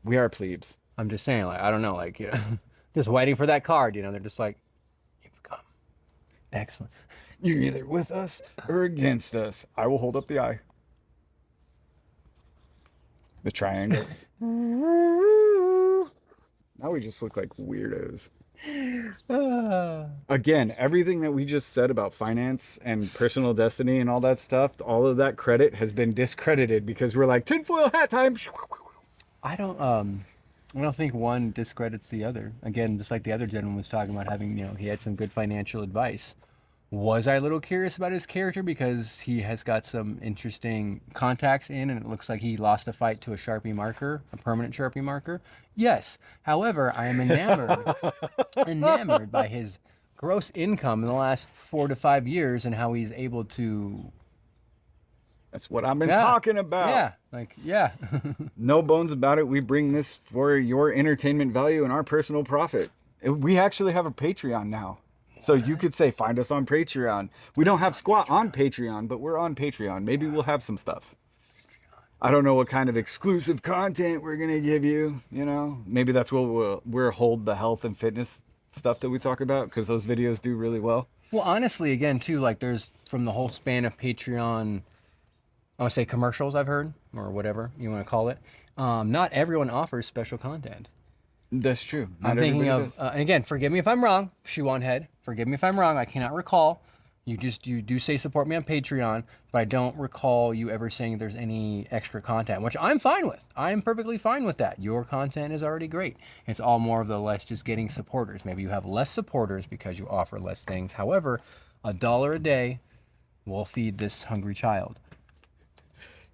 we are plebes. I'm just saying, like, I don't know, like, just waiting for that card, they're just like, you've come Excellent. You're either with us or against us. I will hold up the eye. The triangle. Now we just look like weirdos. Again, everything that we just said about finance and personal destiny and all that stuff, all of that credit has been discredited because we're like tinfoil hat time. I don't think one discredits the other. Again, just like the other gentleman was talking about having, he had some good financial advice. Was I a little curious about his character because he has got some interesting contacts in and it looks like he lost a fight to a Sharpie marker, a permanent Sharpie marker? Yes. However, I am enamored by his gross income in the last 4 to 5 years and how he's able to. That's what I've been talking about. Yeah. No bones about it. We bring this for your entertainment value and our personal profit. We actually have a Patreon now. So you could say, find us on Patreon. We don't have squat on Patreon, but we're on Patreon. Maybe we'll have some stuff. I don't know what kind of exclusive content we're going to give you, Maybe that's what we'll hold the health and fitness stuff that we talk about because those videos do really well. Well, honestly, again, too, like there's from the whole span of Patreon, I want to say commercials I've heard or whatever you want to call it. Not everyone offers special content. That's true. I'm thinking of, and again, forgive me if I'm wrong, shoe on head. Forgive me if I'm wrong. I cannot recall. You do say support me on Patreon, but I don't recall you ever saying there's any extra content, which I'm fine with. I am perfectly fine with that. Your content is already great. It's all more of the less just getting supporters. Maybe you have less supporters because you offer less things. However, $1 a day will feed this hungry child.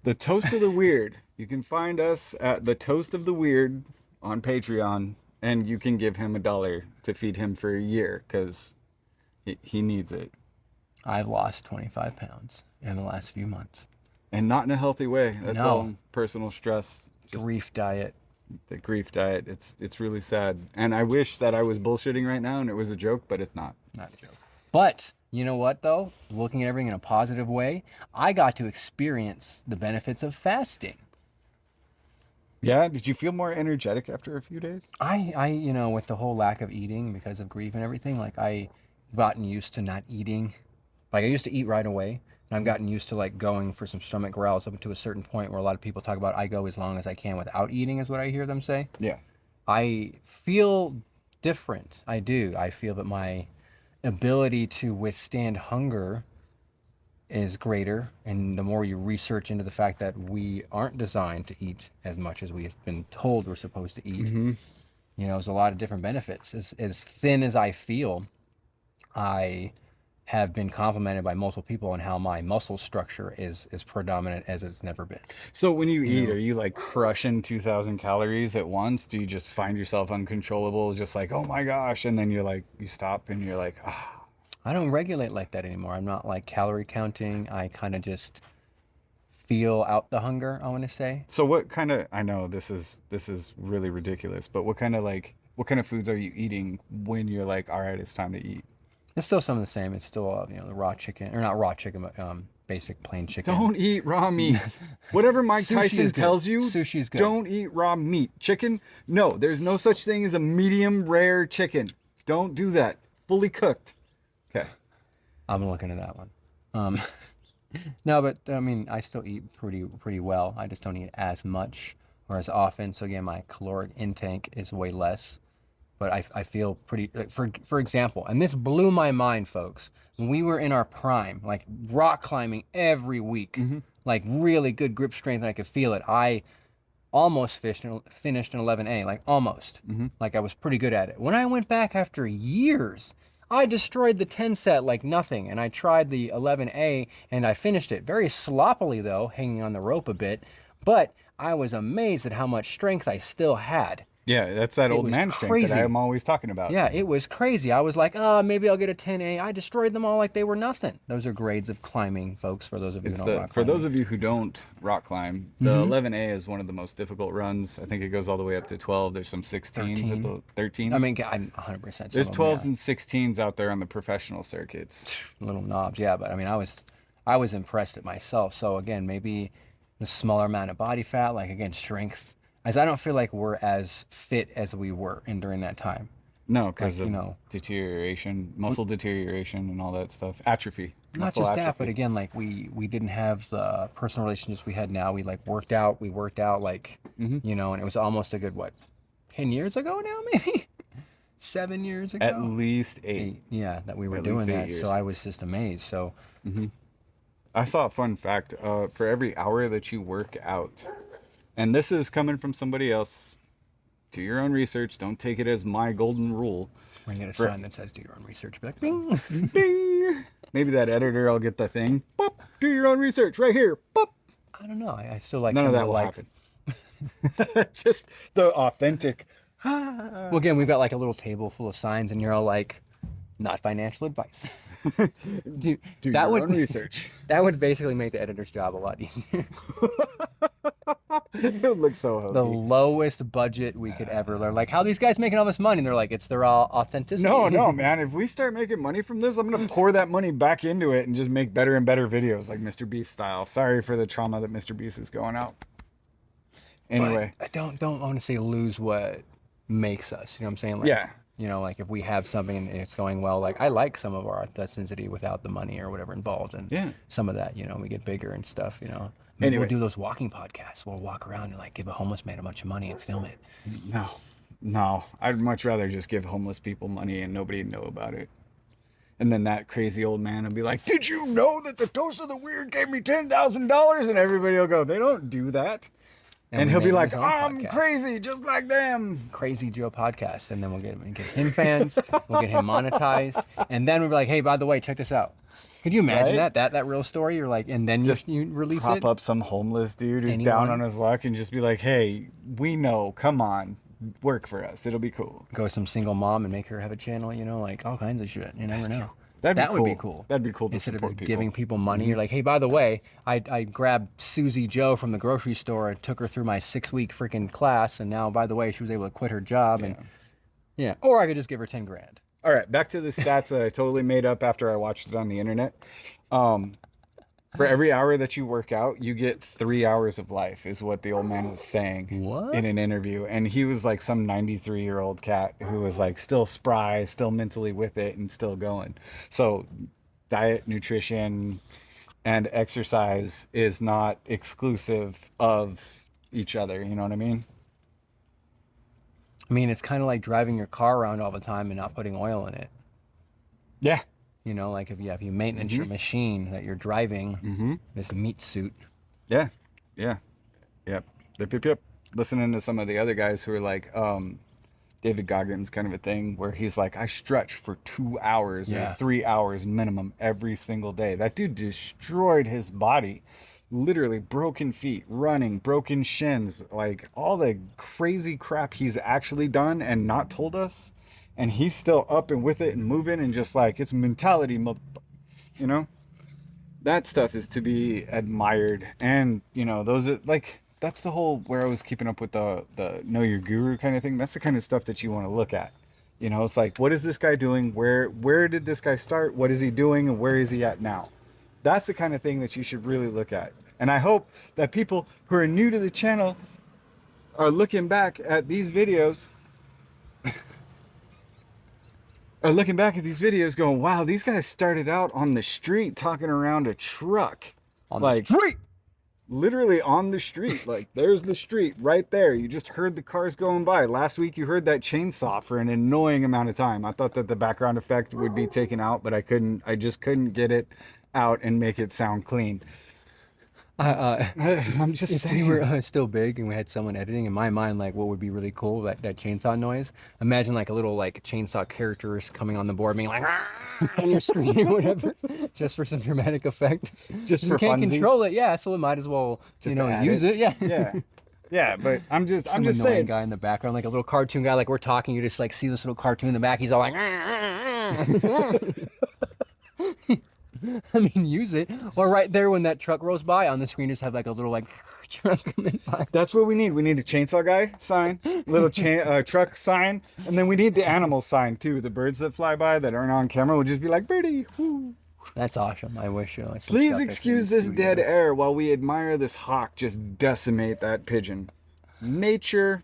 The Toast of the Weird. You can find us at the Toast of the Weird on Patreon, and you can give him $1 to feed him for a year because he needs it. I've lost 25 pounds in the last few months. And not in a healthy way. That's No. all personal stress. Grief diet. The grief diet. It's really sad. And I wish that I was bullshitting right now and it was a joke, but it's not. Not a joke. But you know what, though? Looking at everything in a positive way, I got to experience the benefits of fasting. Yeah? Did you feel more energetic after a few days? I with the whole lack of eating because of grief and everything, like I gotten used to not eating. Like I used to eat right away, and I've gotten used to like going for some stomach growls up to a certain point where a lot of people talk about I go as long as I can without eating is what I hear them say. Yeah. I feel different. I do. I feel that my ability to withstand hunger is greater, and the more you research into the fact that we aren't designed to eat as much as we've been told we're supposed to eat, there's a lot of different benefits. As thin as I feel, I have been complimented by multiple people on how my muscle structure is predominant as it's never been. So when you eat, are you like crushing 2,000 calories at once? Do you just find yourself uncontrollable, just like, oh my gosh, and then you stop and you're like, ah. I don't regulate like that anymore. I'm not like calorie counting. I kind of just feel out the hunger, I want to say. So what kind of, I know this is really ridiculous, but what kind of foods are you eating when you're like, all right, it's time to eat? It's still some of the same. It's still, the raw chicken, or not raw chicken, but basic plain chicken. Don't eat raw meat. Whatever Mike Tyson tells you, sushi's good. Don't eat raw meat. Chicken, no, there's no such thing as a medium rare chicken. Don't do that. Fully cooked. Okay. I'm looking at that one. No, but I mean, I still eat pretty well. I just don't eat as much or as often. So again, my caloric intake is way less. But I feel pretty, for example, and this blew my mind, folks, when we were in our prime, like rock climbing every week, like really good grip strength, and I could feel it. I almost finished an 11A, like almost, like I was pretty good at it. When I went back after years, I destroyed the 10 set like nothing, and I tried the 11A, and I finished it very sloppily, though, hanging on the rope a bit, but I was amazed at how much strength I still had. Yeah, that's that old man strength that I'm always talking about. Yeah, it was crazy. I was like, maybe I'll get a 10A. I destroyed them all like they were nothing. Those are grades of climbing, folks, for those of you who don't rock climb. For those of you who don't rock climb, the 11A is one of the most difficult runs. I think it goes all the way up to 12. There's some 16s, 13s. I mean, I'm 100%. There's 12s and 16s out there on the professional circuits. Little knobs, yeah. But I mean, I was impressed at myself. So again, maybe the smaller amount of body fat, like again, strength. As I don't feel like we're as fit as we were during that time. No, because Like, of you know, deterioration, muscle deterioration, and all that stuff. Atrophy. not Muscle just that, atrophy. but again, like we didn't have the personal relationships we had now. We like worked out, like, you know, and it was almost a good, what, 10 years ago now, maybe 7 years ago. At least 8. Yeah, that we were At doing least 8 that. years. So I was just amazed. So I saw a fun fact. For every hour that you work out, and this is coming from somebody else, do your own research. Don't take it as my golden rule. we're gonna get a For- sign that says "Do your own research." Be like, bing. Ding! Maybe that editor will get the thing. Boop! Do your own research right here. Boop! I don't know. I still like None some of that the, will like. happen. Just the authentic. Well, again, we've got like a little table full of signs, and you're all like, "Not financial advice." Dude, Do that your would own research. that would basically make the editor's job a lot easier. It would look so The hokey. lowest budget we could ever learn. Like, how are these guys making all this money? And they're like, it's their authenticity. No, man. If we start making money from this, I'm gonna pour that money back into it and just make better and better videos, like Mr. Beast style. Sorry for the trauma that Mr. Beast is going out. Anyway, But I don't want to say lose what makes us. You know what I'm saying? Like, yeah. You know, like if we have something and it's going well, like I like some of our authenticity without the money or whatever involved, and Yeah. some of that, you know, we get bigger and stuff. You know, maybe Anyway. we'll do those walking podcasts. We'll walk around and like give a homeless man a bunch of money and film it. No. I'd much rather just give homeless people money and nobody know about it. And then that crazy old man will be like, "Did you know that the Toast of the Weird gave me $10,000?" And everybody will go, "They don't do that." And we he'll make be him like, his own "I'm podcast. crazy, just like them." Crazy Joe podcast, and then we'll get him fans, we'll get him monetized, and then we'll be like, hey, by the way, check this out. Could you imagine Right? that real story? You're like, and then Just you release Prop it. up some homeless dude who's down Anyone? on his luck and just be like, "Hey, we know, come on, work for us. It'll be cool." Go with some single mom and make her have a channel. You know, like all kinds of shit. You never know. That'd be That would be cool. cool. That'd be cool to Instead of support just people. giving people money, you're like, hey, by the way, I grabbed Susie Joe from the grocery store and took her through my 6-week freaking class, and now, by the way, she was able to quit her job, and yeah. Or I could just give her 10 grand. All right, back to the stats that I totally made up after I watched it on the internet. For every hour that you work out, you get 3 hours of life, is what the old man was saying What? in an interview. And he was like some 93-year-old cat who was like still spry, still mentally with it, and still going. So, diet, nutrition, and exercise is not exclusive of each other. You know what I mean? I mean, it's kind of like driving your car around all the time and not putting oil in it. Yeah. You know, like if you maintenance your machine that you're driving, this meat suit. Yeah. Yeah. Yep. Yep. Listening to some of the other guys who are like, David Goggins kind of a thing where he's like, I stretch for 2 hours Yeah. or 3 hours minimum every single day. That dude destroyed his body. Literally broken feet, running, broken shins, like all the crazy crap he's actually done and not told us. And he's still up and with it and moving and just like, it's mentality, you know? That stuff is to be admired. And, you know, those are like, that's the whole where I was keeping up with the know your guru kind of thing. That's the kind of stuff that you want to look at. You know, it's like, what is this guy doing? Where did this guy start? What is he doing? And where is he at now? That's the kind of thing that you should really look at. And I hope that people who are new to the channel are looking back at these videos going, wow, these guys started out on the street talking around a truck. On Like, the street. Literally on the street. Like, there's the street right there. You just heard the cars going by. Last week you heard that chainsaw for an annoying amount of time. I thought that the background effect would be taken out, but I just couldn't get it out and make it sound clean. I'm just If we saying. were still big and we had someone editing, in my mind, like what would be really cool, that chainsaw noise. Imagine like a little like chainsaw characters coming on the board, being like on your screen or whatever, just for some dramatic effect. Just You for can't funsies. control it, yeah. So we might as well, Just add use it. it, yeah. Yeah. Yeah, but I'm just Some annoying saying. guy in the background, like a little cartoon guy, like we're talking, you just like see this little cartoon in the back. He's all like, I mean, use it. Or right there when that truck rolls by on the screen, just have like a little like truck coming by. That's what we need. We need a chainsaw guy sign, little truck sign, and then we need the animal sign too. The birds that fly by that aren't on camera will just be like, birdie. Whoo. That's awesome. I wish. Like, some Please stuff excuse in the this studio. dead air while we admire this hawk just decimate that pigeon. Nature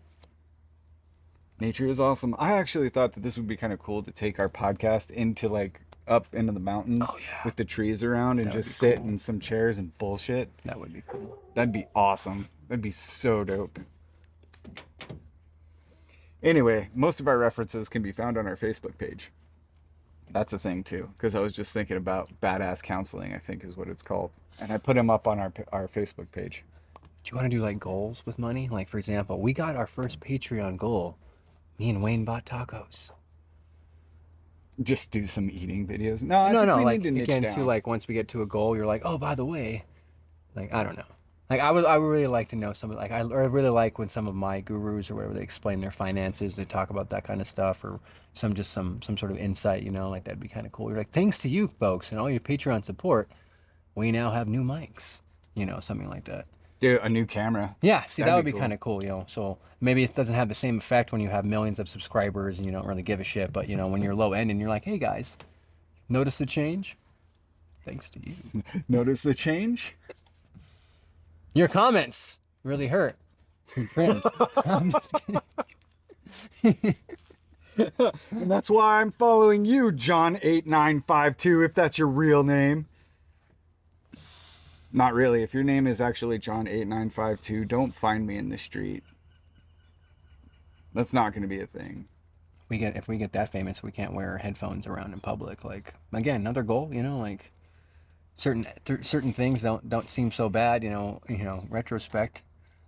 Nature is awesome. I actually thought that this would be kind of cool to take our podcast into like up into the mountains with the trees around and That would just be sit cool. in some chairs and bullshit. That would be cool. That'd be awesome. That'd be so dope. Anyway, most of our references can be found on our Facebook page. That's a thing too, because I was just thinking about badass counseling, I think is what it's called, and I put them up on our Facebook page. Do you want to do like goals with money? Like, for example, we got our first Patreon goal. Me and Wayne bought tacos. Just do some eating videos. No, I No, think no, we like need to niche again, down. too. Like once we get to a goal, you're like, oh, by the way, like I don't know. Like I would really like to know some. Like I really like when some of my gurus or whatever they explain their finances. They talk about that kind of stuff, or some sort of insight. You know, like that'd be kind of cool. You're like, thanks to you folks and all your Patreon support, we now have new mics. You know, something like that. Do a new camera. Yeah, see, that That'd would be be cool. kind of cool, you know. So maybe it doesn't have the same effect when you have millions of subscribers and you don't really give a shit. But you know, when you're low end and you're like, hey guys, notice the change? Thanks to you. Notice the change? Your comments really hurt. Cringe. I'm just kidding. And that's why I'm following you, John8952, if that's your real name. Not really. If your name is actually John8952, don't find me in the street. That's not going to be a thing. If we get that famous, we can't wear headphones around in public. Like again, another goal, you know, like certain things don't seem so bad, you know, retrospect.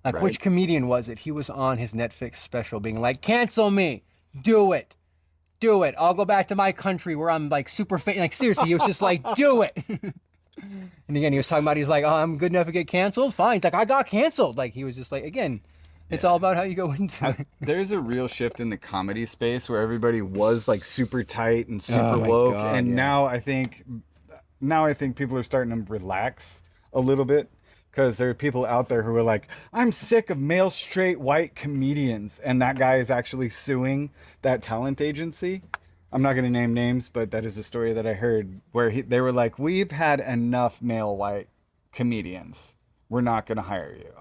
Like Right. which comedian was it? He was on his Netflix special being like, cancel me. Do it. Do it. I'll go back to my country where I'm like super famous. Like seriously, he was just like, do it. And again, he was talking about, he's like, oh, I'm good enough to get canceled. Fine. He's like, I got canceled. Like he was just like, again, it's all about how you go into it. There's a real shift in the comedy space where everybody was like super tight and super Oh my woke, God, and yeah. now I think people are starting to relax a little bit because there are people out there who are like, I'm sick of male straight white comedians, and that guy is actually suing that talent agency. I'm not going to name names, but that is a story that I heard where they were like, we've had enough male white comedians. We're not going to hire you.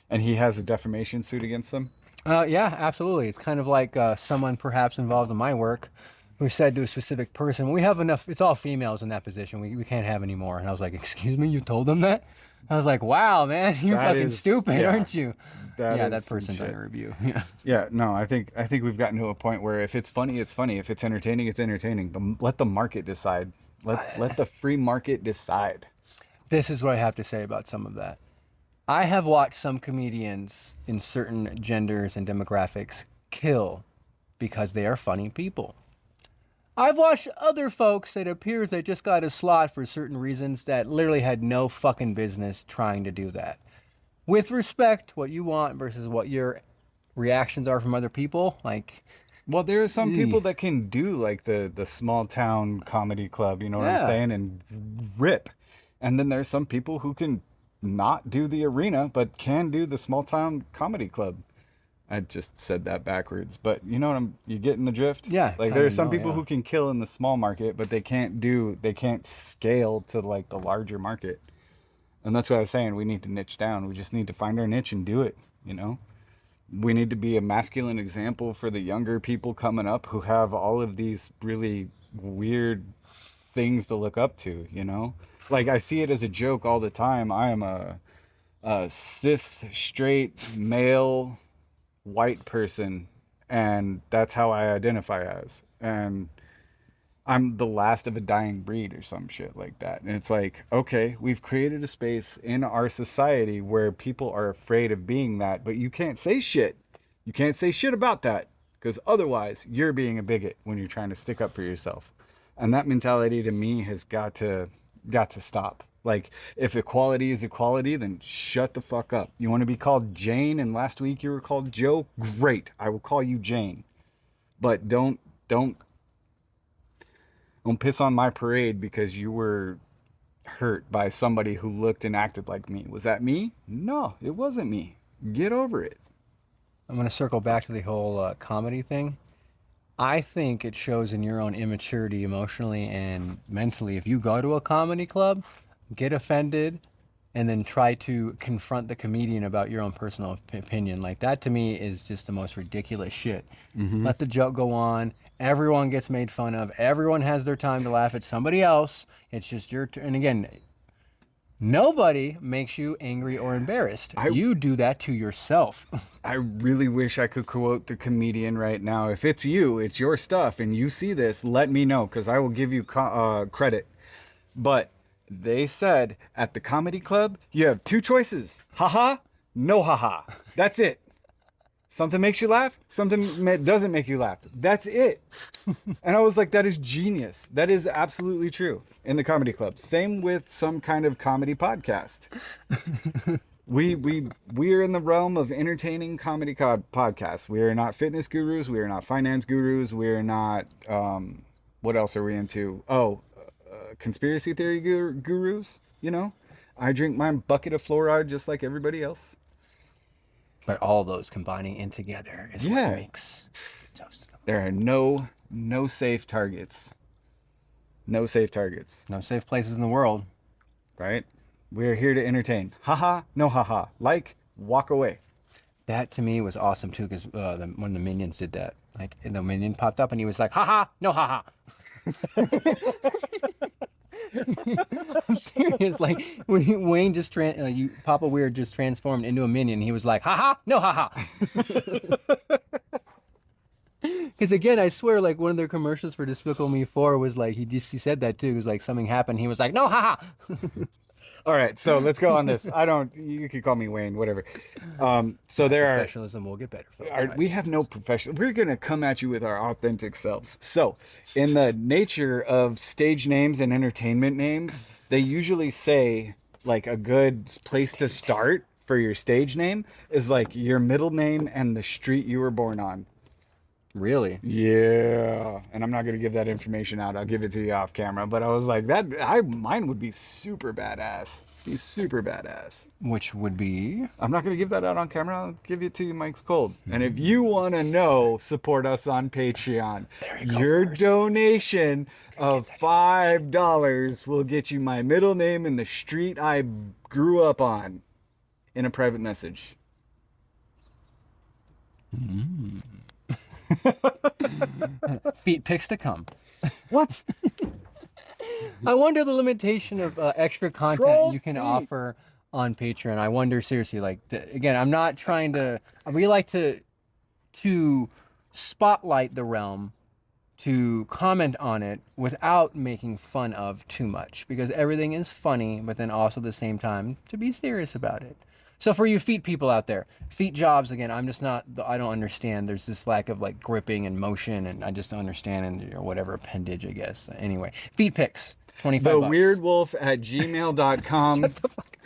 And he has a defamation suit against them. Yeah, absolutely. It's kind of like someone perhaps involved in my work who said to a specific person, we have enough, it's all females in that position. We can't have any more. And I was like, excuse me, you told them that? I was like, wow, man, you're That fucking is- stupid, yeah. aren't you? Yeah, Is that some person's shit. under review. Yeah. Yeah, no, I think we've gotten to a point where if it's funny, it's funny. If it's entertaining, it's entertaining. Let the market decide. Let the free market decide. This is what I have to say about some of that. I have watched some comedians in certain genders and demographics kill because they are funny people. I've watched other folks that appears they just got a slot for certain reasons that literally had no fucking business trying to do that. With respect, what you want versus what your reactions are from other people, like, Well, there are some people that can do like the small town comedy club, you know what I'm Yeah. saying, and rip. And then there's some people who can not do the arena but can do the small town comedy club. I just said that backwards, but you know what you getting the drift? Yeah, Like kinda there are some know, people yeah. who can kill in the small market, but they can't scale to like the larger market. And that's what I was saying. We need to niche down. We just need to find our niche and do it, you know? We need to be a masculine example for the younger people coming up who have all of these really weird things to look up to, you know? Like I see it as a joke all the time. I am a cis straight male white person, and that's how I identify as. And I'm the last of a dying breed or some shit like that. And it's like, okay, we've created a space in our society where people are afraid of being that, but you can't say shit. You can't say shit about that because otherwise you're being a bigot when you're trying to stick up for yourself. And that mentality to me has got to stop. Like if equality is equality, then shut the fuck up. You want to be called Jane and last week you were called Joe? Great. I will call you Jane. But don't piss on my parade because you were hurt by somebody who looked and acted like me. Was that me? No, it wasn't me. Get over it. I'm going to circle back to the whole comedy thing. I think it shows in your own immaturity emotionally and mentally. If you go to a comedy club, get offended, and then try to confront the comedian about your own personal opinion. Like that to me is just the most ridiculous shit. Let the joke go on. Everyone gets made fun of. Everyone has their time to laugh at somebody else. It's just your turn. And again, nobody makes you angry or embarrassed. You do that to yourself. I really wish I could quote the comedian right now. If it's you, it's your stuff, and you see this, let me know, because I will give you credit. But they said at the comedy club, you have two choices. Haha, no haha. That's it. Something makes you laugh, something doesn't make you laugh. That's it. And I was like, that is genius. That is absolutely true in the comedy club. Same with some kind of comedy podcast. We are in the realm of entertaining comedy podcasts. We are not fitness gurus. We are not finance gurus. We are not, what else are we into? Conspiracy theory gurus, you know? I drink my bucket of fluoride just like everybody else. But all those combining in together is what makes Toast of the Week. There are no safe targets. No safe targets. No safe places in the world. Right? We are here to entertain. Haha, no haha. Like, walk away. That to me was awesome too, because when the Minions did that, like the Minion popped up and he was like, haha, no haha. I'm serious. Like when Wayne just Papa Weird just transformed into a minion, he was like, haha, no haha. Because again, I swear, like one of their commercials for Despicable Me 4 was like he said that too. It was like something happened. He was like, no haha. All right, so let's go on this. You could call me Wayne, whatever. So there are professionalism will get better. Folks, right? We have no professional. We're gonna come at you with our authentic selves. So, in the nature of stage names and entertainment names, they usually say like a good place to start for your stage name is like your middle name and the street you were born on. Really? Yeah. And I'm not going to give that information out. I'll give it to you off camera. But I was like, mine would be super badass. Be super badass. Which would be? I'm not going to give that out on camera. I'll give it to you, Mike's Cold. And if you want to know, support us on Patreon. Your donation of $5 will get you my middle name and the street I grew up on in a private message. Feet pics to come. What? I wonder the limitation of extra content Troll you can feet. offer on Patreon. I wonder seriously, like again, I'm not trying to. We like to spotlight the realm, to comment on it without making fun of too much, because everything is funny, but then also at the same time to be serious about it. So for you feet people out there, feet jobs, again, I don't understand. There's this lack of like gripping and motion, and I just don't understand, and whatever appendage, I guess. Anyway, feet pics, $25. TheWeirdWolf@gmail.com. Shut the fuck.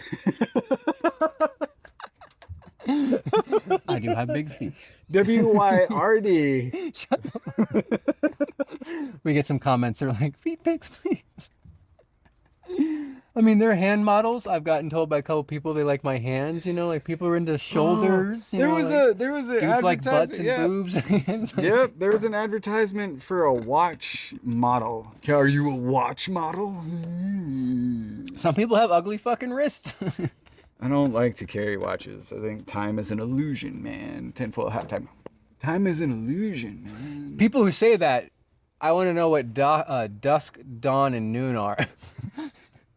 I do have big feet. WYRD. Shut the We get some comments. They're like, feet pics, please. I mean, they're hand models. I've gotten told by a couple people they like my hands. You know, like people are into shoulders. There was a dudes like butts and boobs. Yep, there was an advertisement for a watch model. Are you a watch model? Some people have ugly fucking wrists. I don't like to carry watches. I think time is an illusion, man. 10-foot halftime. Time is an illusion, man. People who say that, I want to know what dusk, dawn, and noon are.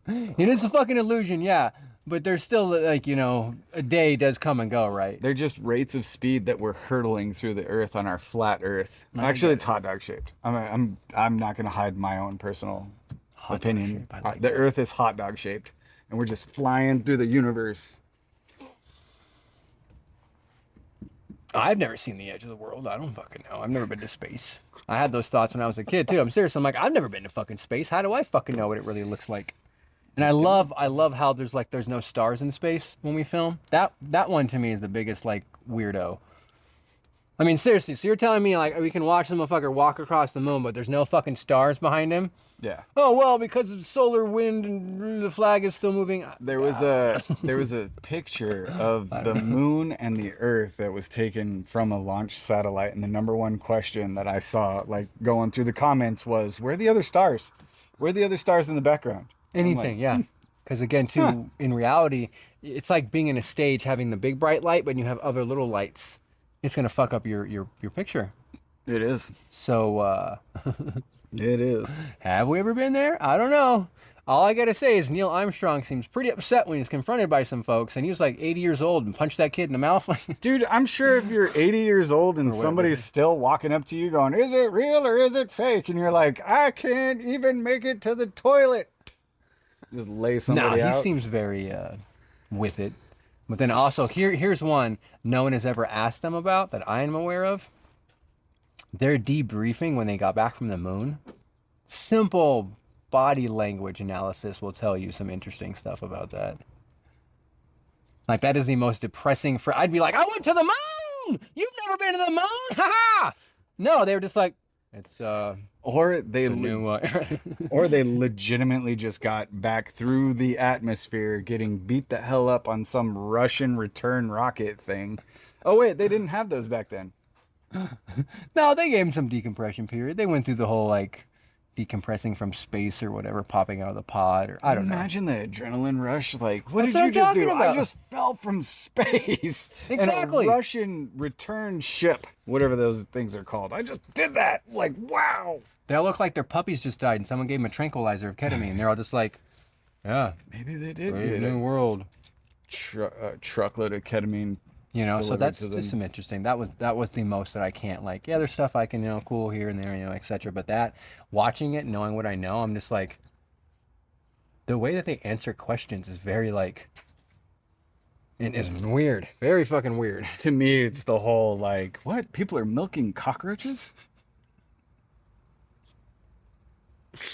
It is a fucking illusion, yeah. But there's still, like, you know, a day does come and go, right? They're just rates of speed that we're hurtling through the earth on our flat earth. Actually, it's hot dog shaped. I'm not going to hide my own personal opinion. The earth is hot dog shaped, and we're just flying through the universe. I've never seen the edge of the world. I don't fucking know. I've never been to space. I had those thoughts when I was a kid, too. I'm serious. I'm like, I've never been to fucking space. How do I fucking know what it really looks like? And I love how there's no stars in space when we film. That one to me is the biggest like weirdo. I mean, seriously, so you're telling me like we can watch the motherfucker walk across the moon, but there's no fucking stars behind him? Yeah. Oh well, because of solar wind and the flag is still moving. There was a picture of the moon and the earth that was taken from a launch satellite, and the number one question that I saw like going through the comments was, where are the other stars? Where are the other stars in the background? Anything, yeah. Because again, too, in reality, it's like being in a stage having the big bright light, but you have other little lights. It's gonna fuck up your picture. It is. So, It is. have we ever been there? I don't know. All I gotta say is Neil Armstrong seems pretty upset when he's confronted by some folks, and he was like 80 years old and punched that kid in the mouth. Dude, I'm sure if you're 80 years old and somebody's still walking up to you going, is it real or is it fake? And you're like, I can't even make it to the toilet. Just lay somebody Nah, out. he seems very with it. But then also, here's one no one has ever asked them about that I am aware of. Their debriefing when they got back from the moon. Simple body language analysis will tell you some interesting stuff about that. Like, that is the most depressing I'd be like, I went to the moon! You've never been to the moon? Ha ha! No, they were just like, it's or they a new or they legitimately just got back through the atmosphere getting beat the hell up on some Russian return rocket thing. Oh wait, they didn't have those back then. No, they gave him some decompression period. They went through the whole like decompressing from space or whatever, popping out of the pod, or I don't know. Imagine the adrenaline rush. Like, what That's did what you I'm just do? talking about. I just fell from space. Exactly. In a Russian return ship, whatever those things are called. I just did that. Like, wow. They all look like their puppies just died and someone gave them a tranquilizer of ketamine. They're all just like, yeah, Maybe they did brave get new a world. truckload of ketamine. You know, so delivered that's to just them. some interesting. That was the most that I can't like. Yeah, there's stuff I can, cool here and there, etc. But that, watching it, knowing what I know, I'm just like, the way that they answer questions is very like, it is weird, very fucking weird. To me, it's the whole like, what? People are milking cockroaches?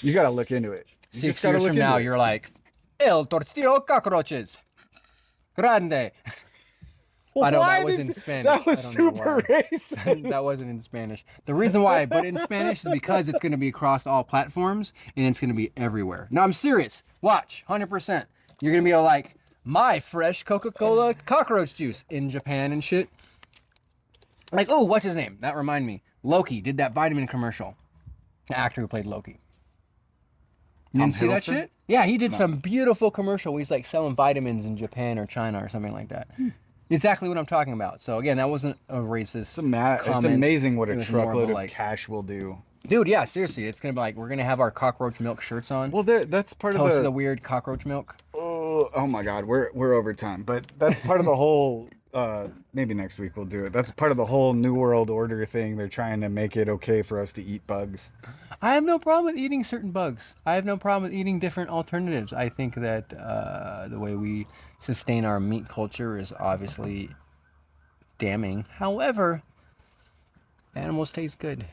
You gotta look into it. You 6 just gotta years look from now, into it. you're like, El Tortillo cockroaches, grande. I know Why that was did in you- Spanish. That was I don't know super why. racist. That wasn't in Spanish. The reason why I put it in Spanish is because it's going to be across all platforms and it's going to be everywhere. No, I'm serious. Watch, 100%. You're going to be like, my fresh Coca-Cola cockroach juice in Japan and shit. Like, oh, what's his name? That remind me. Loki did that vitamin commercial. The actor who played Loki. You Tom didn't see that Hiddleston? shit? Yeah, he did some beautiful commercial where he's like selling vitamins in Japan or China or something like that. Exactly what I'm talking about. So again, that wasn't a racist It's comment. amazing what It a was more of a, truckload of like, cash will do. dude, yeah, seriously, it's gonna be like we're gonna have our cockroach milk shirts on. Well, that's part Toast of the weird cockroach milk. Oh my God, we're over time, but that's part of the whole. Maybe next week we'll do it. That's part of the whole New World Order thing. They're trying to make it okay for us to eat bugs. I have no problem with eating certain bugs. I have no problem with eating different alternatives. I think that the way we sustain our meat culture is obviously damning. However, animals taste good.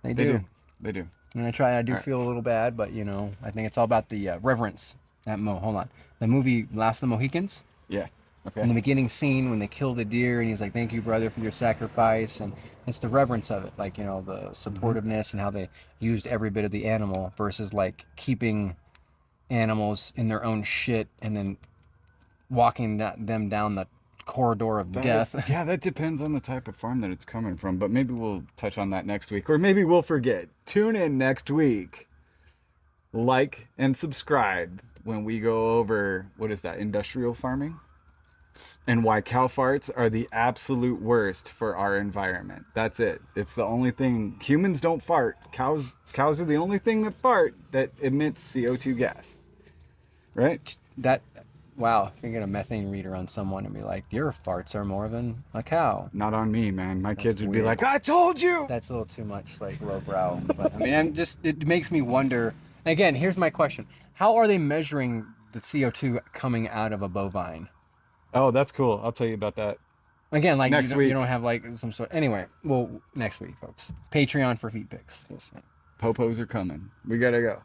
They do. They do. And I do feel a little bad, but I think it's all about the reverence. Hold on. The movie Last of the Mohicans. Yeah. Okay. In the beginning scene when they kill the deer and he's like, thank you, brother, for your sacrifice. And it's the reverence of it. Like, the supportiveness and how they used every bit of the animal versus like keeping animals in their own shit and then walking them down the corridor of death. Yeah, that depends on the type of farm that it's coming from, but maybe we'll touch on that next week, or maybe we'll forget. Tune in next week. Like and subscribe when we go over, what is that, industrial farming? And why cow farts are the absolute worst for our environment. That's it. It's the only thing. Humans don't fart. Cows are the only thing that fart that emits CO2 gas. Right? Wow, if you get a methane reader on someone and be like, your farts are more than a cow. Not on me, man. My kids would be weird. like, I told you. That's a little too much like lowbrow. But I mean, it makes me wonder. Again, here's my question. How are they measuring the CO2 coming out of a bovine? Oh, that's cool. I'll tell you about that. Again, like Next you week. don't have like some sort. Anyway, well, next week, folks. Patreon for feet pics. Yes. Popos are coming. We gotta go.